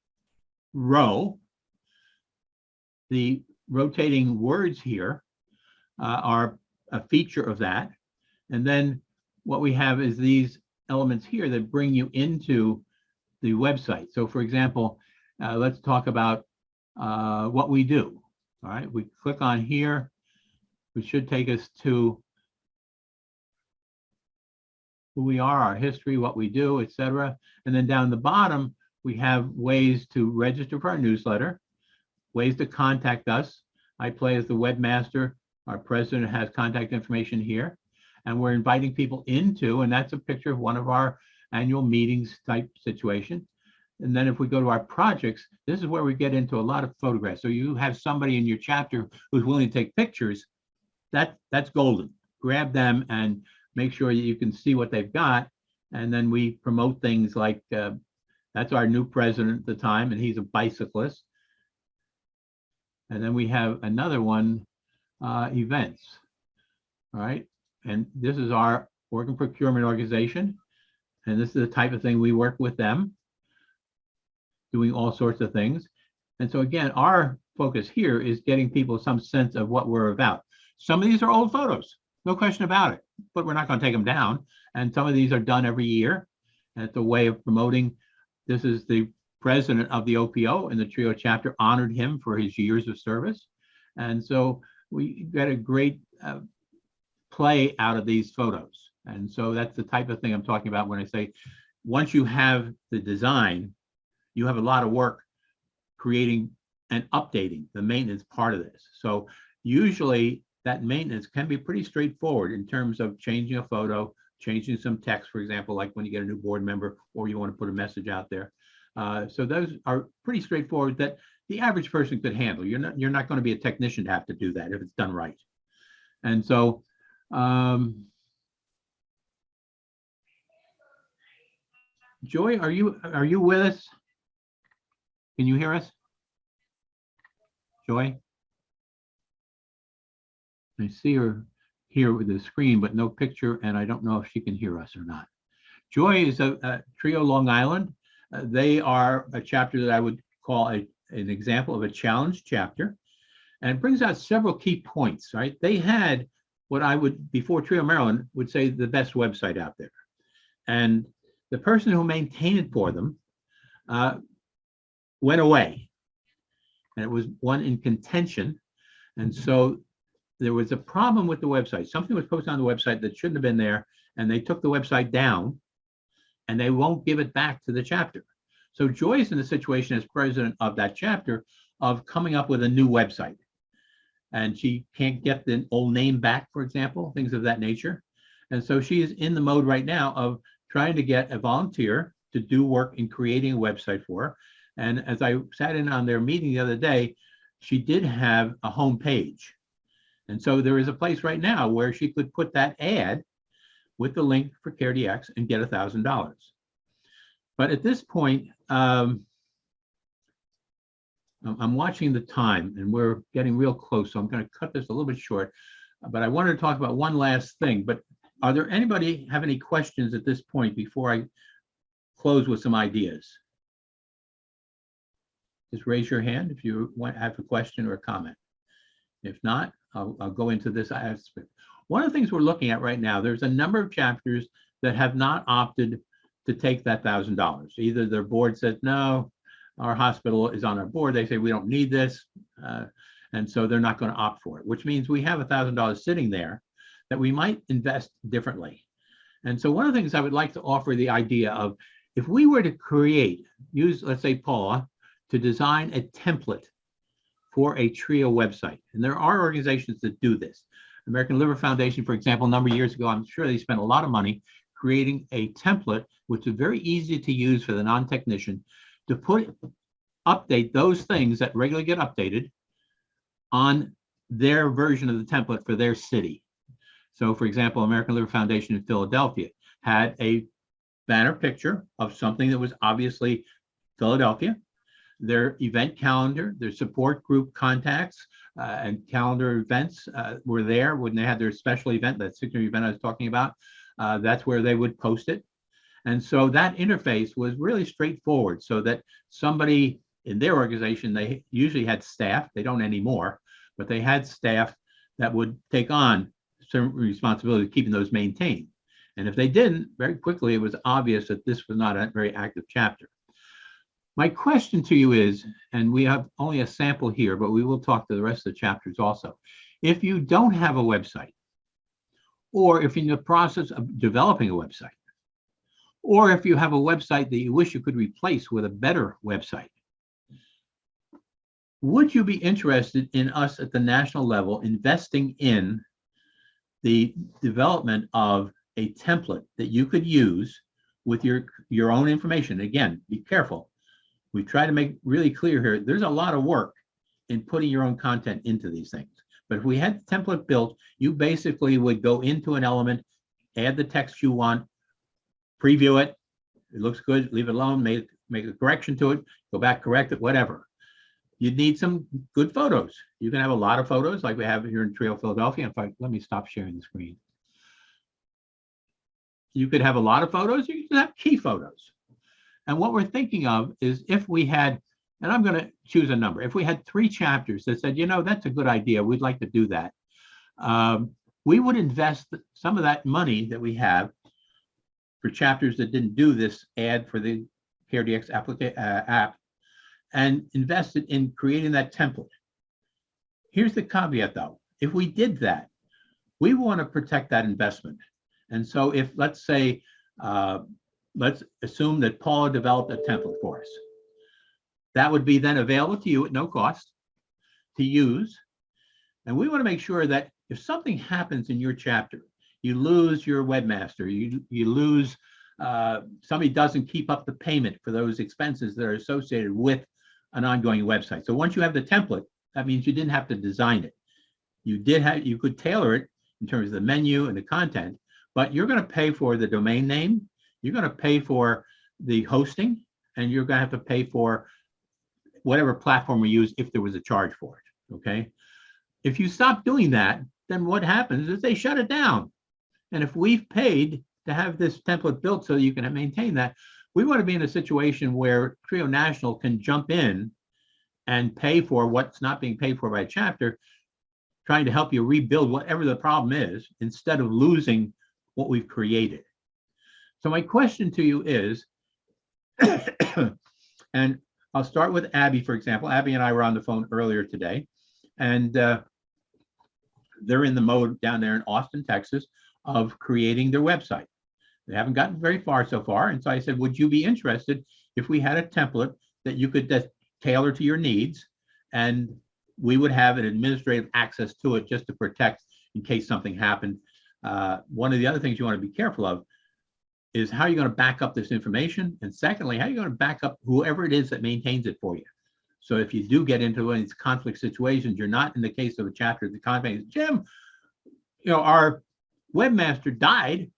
row. The rotating words here are a feature of that. And then what we have is these elements here that bring you into the website. So for example, let's talk about what we do. All right, we click on here, which should take us to who we are, our history, what we do, etc. And then down the bottom, we have ways to register for our newsletter, ways to contact us. I play as the webmaster. Our president has contact information here. And we're inviting people into, and that's a picture of one of our annual meetings type situation. And then if we go to our projects, this is where we get into a lot of photographs. So you have somebody in your chapter who's willing to take pictures, that's golden. Grab them and make sure that you can see what they've got. And then we promote things like, that's our new president at the time, and he's a bicyclist. And then we have another one, events, all right? And this is our organ procurement organization. And this is the type of thing we work with them, doing all sorts of things. And so again, our focus here is getting people some sense of what we're about. Some of these are old photos, no question about it, but we're not going to take them down. And some of these are done every year. And it's a way of promoting. This is the president of the OPO, and the Trio chapter honored him for his years of service. And so we get a great play out of these photos. And so that's the type of thing I'm talking about when I say, once you have the design, you have a lot of work creating and updating the maintenance part of this. So usually that maintenance can be pretty straightforward in terms of changing a photo, changing some text, for example, like when you get a new board member or you want to put a message out there. So those are pretty straightforward that the average person could handle. You're not going to be a technician to have to do that if it's done right. And so Joy, are you with us? Can you hear us? Joy? I see her here with the screen, but no picture, and I don't know if she can hear us or not. Joy is a Trio Long Island. They are a chapter that I would call an example of a challenge chapter, and it brings out several key points, right? They had what I would, before Trio Maryland, would say the best website out there. And the person who maintained it for them went away, and it was one in contention. And so there was a problem with the website. Something was posted on the website that shouldn't have been there, and they took the website down, and they won't give it back to the chapter. So Joy's in the situation as president of that chapter of coming up with a new website. And she can't get the old name back, for example, things of that nature. And so she is in the mode right now of trying to get a volunteer to do work in creating a website for her. And as I sat in on their meeting the other day, she did have a home page. And so there is a place right now where she could put that ad with the link for CareDX and get $1,000. But at this point, I'm watching the time and we're getting real close, so I'm going to cut this a little bit short. But I wanted to talk about one last thing. But are there anybody have any questions at this point before I close with some ideas? Just raise your hand if you have a question or a comment. If not, I'll go into this aspect. One of the things we're looking at right now, there's a number of chapters that have not opted to take that $1,000. Either their board says, no, our hospital is on our board. They say, we don't need this. And so they're not going to opt for it, which means we have $1,000 sitting there that we might invest differently. And so one of the things I would like to offer the idea of, if we were to use, let's say, Paula, to design a template for a TRIO website. And there are organizations that do this. American Liver Foundation, for example, a number of years ago, I'm sure they spent a lot of money creating a template, which is very easy to use for the non-technician, to update those things that regularly get updated on their version of the template for their city. So for example, American Liver Foundation in Philadelphia had a banner picture of something that was obviously Philadelphia, their event calendar, their support group contacts and calendar events were there when they had their special event, that signature event I was talking about. That's where they would post it. And so that interface was really straightforward, so that somebody in their organization, they usually had staff, they don't anymore, but they had staff that would take on some responsibility of keeping those maintained. And if they didn't, very quickly, it was obvious that this was not a very active chapter. My question to you is, and we have only a sample here, but we will talk to the rest of the chapters also. If you don't have a website, or if you're in the process of developing a website, or if you have a website that you wish you could replace with a better website, would you be interested in us at the national level investing in the development of a template that you could use with your own information? Again, be careful. We try to make really clear here, there's a lot of work in putting your own content into these things. But if we had the template built, you basically would go into an element, add the text you want, preview it. It looks good, leave it alone, make a correction to it, go back, correct it, whatever. You'd need some good photos. You can have a lot of photos like we have here in TRIO Philadelphia. In fact, let me stop sharing the screen. You could have a lot of photos, you could have key photos. And what we're thinking of is, if we had, and I'm going to choose a number, if we had 3 chapters that said, you know, that's a good idea, we'd like to do that, we would invest some of that money that we have for chapters that didn't do this ad for the CareDX app and invest it in creating that template. Here's the caveat though. If we did that, we want to protect that investment. And so if, let's say, let's assume that Paula developed a template for us. That would be then available to you at no cost to use. And we want to make sure that if something happens in your chapter, you lose your webmaster, you lose, somebody doesn't keep up the payment for those expenses that are associated with an ongoing website. So once you have the template, that means you didn't have to design it. You could tailor it in terms of the menu and the content, but you're going to pay for the domain name, you're going to pay for the hosting, and you're going to have to pay for whatever platform we use if there was a charge for it, okay? If you stop doing that, then what happens is they shut it down. And if we've paid to have this template built so you can maintain that, we want to be in a situation where TRIO National can jump in and pay for what's not being paid for by a chapter, trying to help you rebuild whatever the problem is, instead of losing what we've created. So my question to you is, and I'll start with Abby, for example. Abby and I were on the phone earlier today, and they're in the mode down there in Austin, Texas, of creating their website. They haven't gotten very far so far. And so I said, would you be interested if we had a template that you could tailor to your needs, and we would have an administrative access to it just to protect in case something happened. One of the other things you want to be careful of is how you're going to back up this information. And secondly, how you're going to back up whoever it is that maintains it for you. So if you do get into one of these conflict situations, you're not in the case of a chapter of the content, Jim, you know, our webmaster died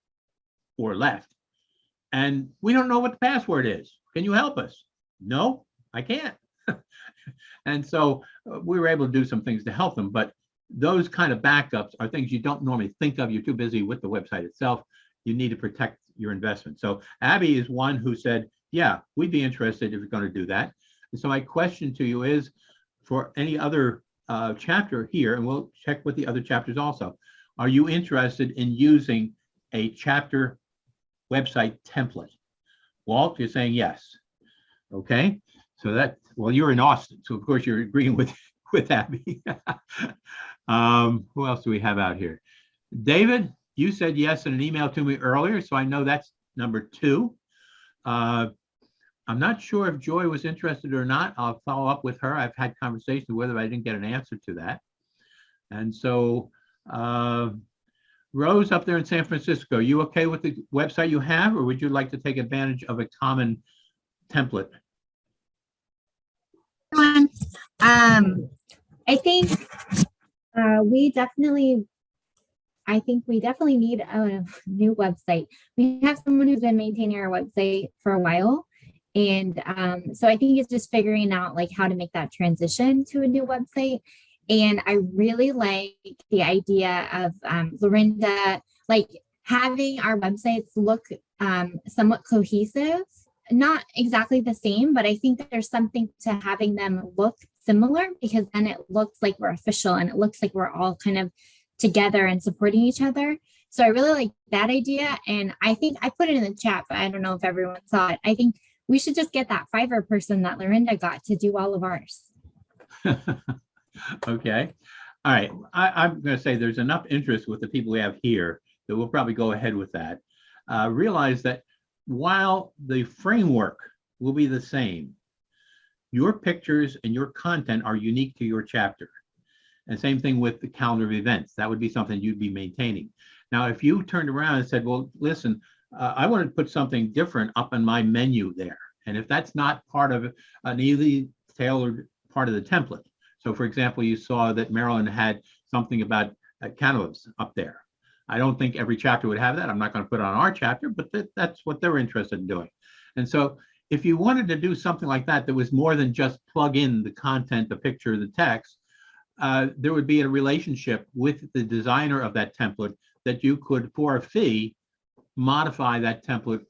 or left, and we don't know what the password is. Can you help us? No, I can't. And so we were able to do some things to help them, but those kind of backups are things you don't normally think of. You're too busy with the website itself. You need to protect your investment. So Abby is one who said, yeah, we'd be interested if you're going to do that. And so my question to you is, for any other chapter here, and we'll check with the other chapters also, are you interested in using a chapter website template? Walt, you're saying yes. Okay, so that, well, you're in Austin, so of course you're agreeing with Abby. Who else do we have out here? David, you said yes in an email to me earlier, so I know that's number 2. I'm not sure if Joy was interested or not. I'll follow up with her. I've had conversations with her, but I didn't get an answer to that. And so Rose up there in San Francisco, you okay with the website you have, or would you like to take advantage of a common template? I think we definitely need a new website. We have someone who's been maintaining our website for a while. And so I think it's just figuring out like how to make that transition to a new website. And I really like the idea of Lorinda, like having our websites look somewhat cohesive, not exactly the same, but I think that there's something to having them look similar, because then it looks like we're official and it looks like we're all kind of together and supporting each other. So I really like that idea. And I think I put it in the chat, but I don't know if everyone saw it. I think we should just get that Fiverr person that Lorinda got to do all of ours. Okay. All right. I'm going to say there's enough interest with the people we have here that we'll probably go ahead with that. Realize that while the framework will be the same, your pictures and your content are unique to your chapter. And same thing with the calendar of events. That would be something you'd be maintaining. Now, if you turned around and said, well, listen, I want to put something different up in my menu there. And if that's not part of an easily tailored part of the template. So for example, you saw that Marilyn had something about cannabis up there. I don't think every chapter would have that. I'm not going to put it on our chapter, but that's what they're interested in doing. And so if you wanted to do something like that, that was more than just plug in the content, the picture, the text, there would be a relationship with the designer of that template that you could, for a fee, modify that template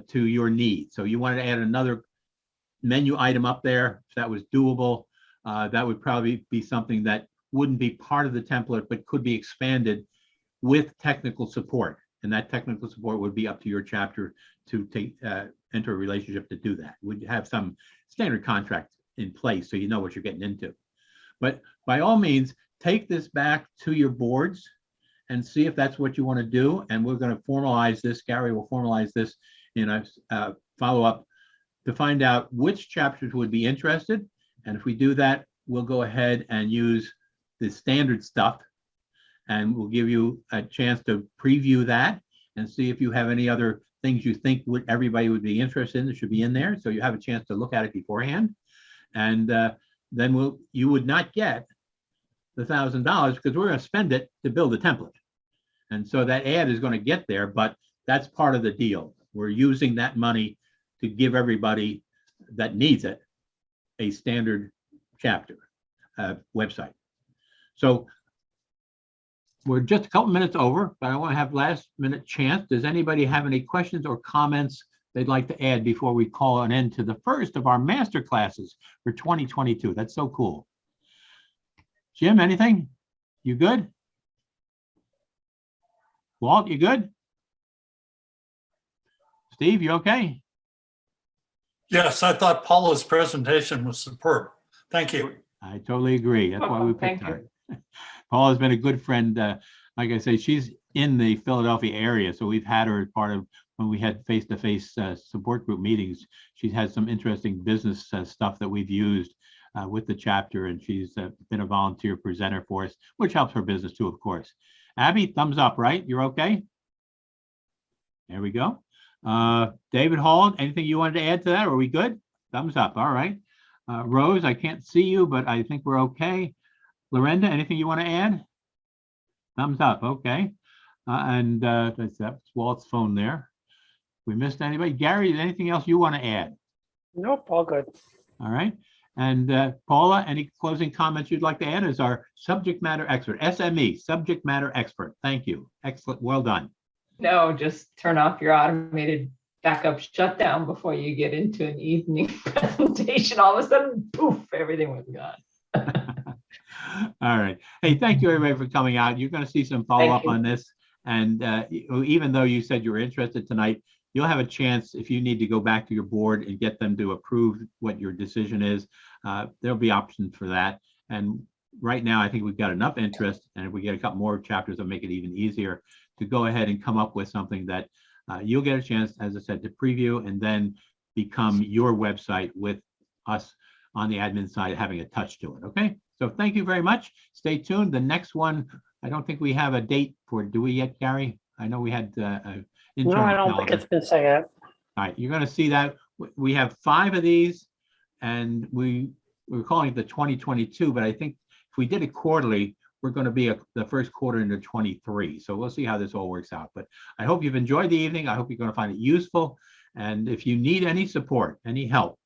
to your needs. So you wanted to add another menu item up there, if that was doable, that would probably be something that wouldn't be part of the template, but could be expanded with technical support. And that technical support would be up to your chapter to enter a relationship to do that. Would have some standard contract in place so you know what you're getting into. But by all means, take this back to your boards and see if that's what you want to do. And we're going to formalize this. Gary will formalize this in a follow-up to find out which chapters would be interested. And if we do that, we'll go ahead and use the standard stuff, and we'll give you a chance to preview that and see if you have any other things you think everybody would be interested in that should be in there. So you have a chance to look at it beforehand. And then you would not get the $1,000 because we're going to spend it to build a template. And so that ad is going to get there, but that's part of the deal. We're using that money to give everybody that needs it a standard chapter website. So we're just a couple minutes over, but I want to have last minute chance. Does anybody have any questions or comments they'd like to add before we call an end to the first of our master classes for 2022? That's so cool. Jim, anything? You good? Walt, you good? Steve, you okay? Yes, I thought Paula's presentation was superb. Thank you. I totally agree. That's why we picked her. Paula's been a good friend. Like I say, she's in the Philadelphia area, so we've had her as part of when we had face-to-face support group meetings. She's had some interesting business stuff that we've used with the chapter, and she's been a volunteer presenter for us, which helps her business too, of course. Abby, thumbs up, right? You're okay? There we go. David Hall, anything you wanted to add to that? Are we good? Thumbs up. All right. Rose, I can't see you, but I think we're okay. Lorinda, anything you want to add? Thumbs up. Okay. And that's Walt's phone there. We missed anybody? Gary, anything else you want to add? Nope, all good. All right. And Paula, any closing comments you'd like to add as our subject matter expert, SME, subject matter expert? Thank you. Excellent. Well done. No, just turn off your automated backup shutdown before you get into an evening presentation. All of a sudden, poof, everything was gone. All right. Hey, thank you everybody for coming out. You're going to see some follow-up you. on this. And even though you said you were interested tonight, you'll have a chance if you need to go back to your board and get them to approve what your decision is. There'll be options for that. And right now, I think we've got enough interest. And if we get a couple more chapters, it'll make it even easier to go ahead and come up with something that you'll get a chance, as I said, to preview and then become your website with us on the admin side having a touch to it. Okay. So thank you very much. Stay tuned. The next one, I don't think we have a date for, do we yet, Gary? I know we had an No, I don't think it's been set yet. All right, you're going to see that we have 5 of these, and we're calling it the 2022. But I think if we did it quarterly, we're going to be the first quarter into 23. So we'll see how this all works out. But I hope you've enjoyed the evening. I hope you're going to find it useful. And if you need any support, any help,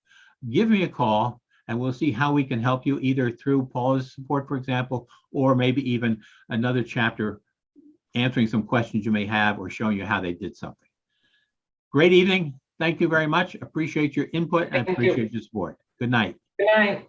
give me a call. And we'll see how we can help you either through Paula's support, for example, or maybe even another chapter answering some questions you may have or showing you how they did something. Great evening. Thank you very much. Appreciate your input and appreciate your support. Good night. Good night.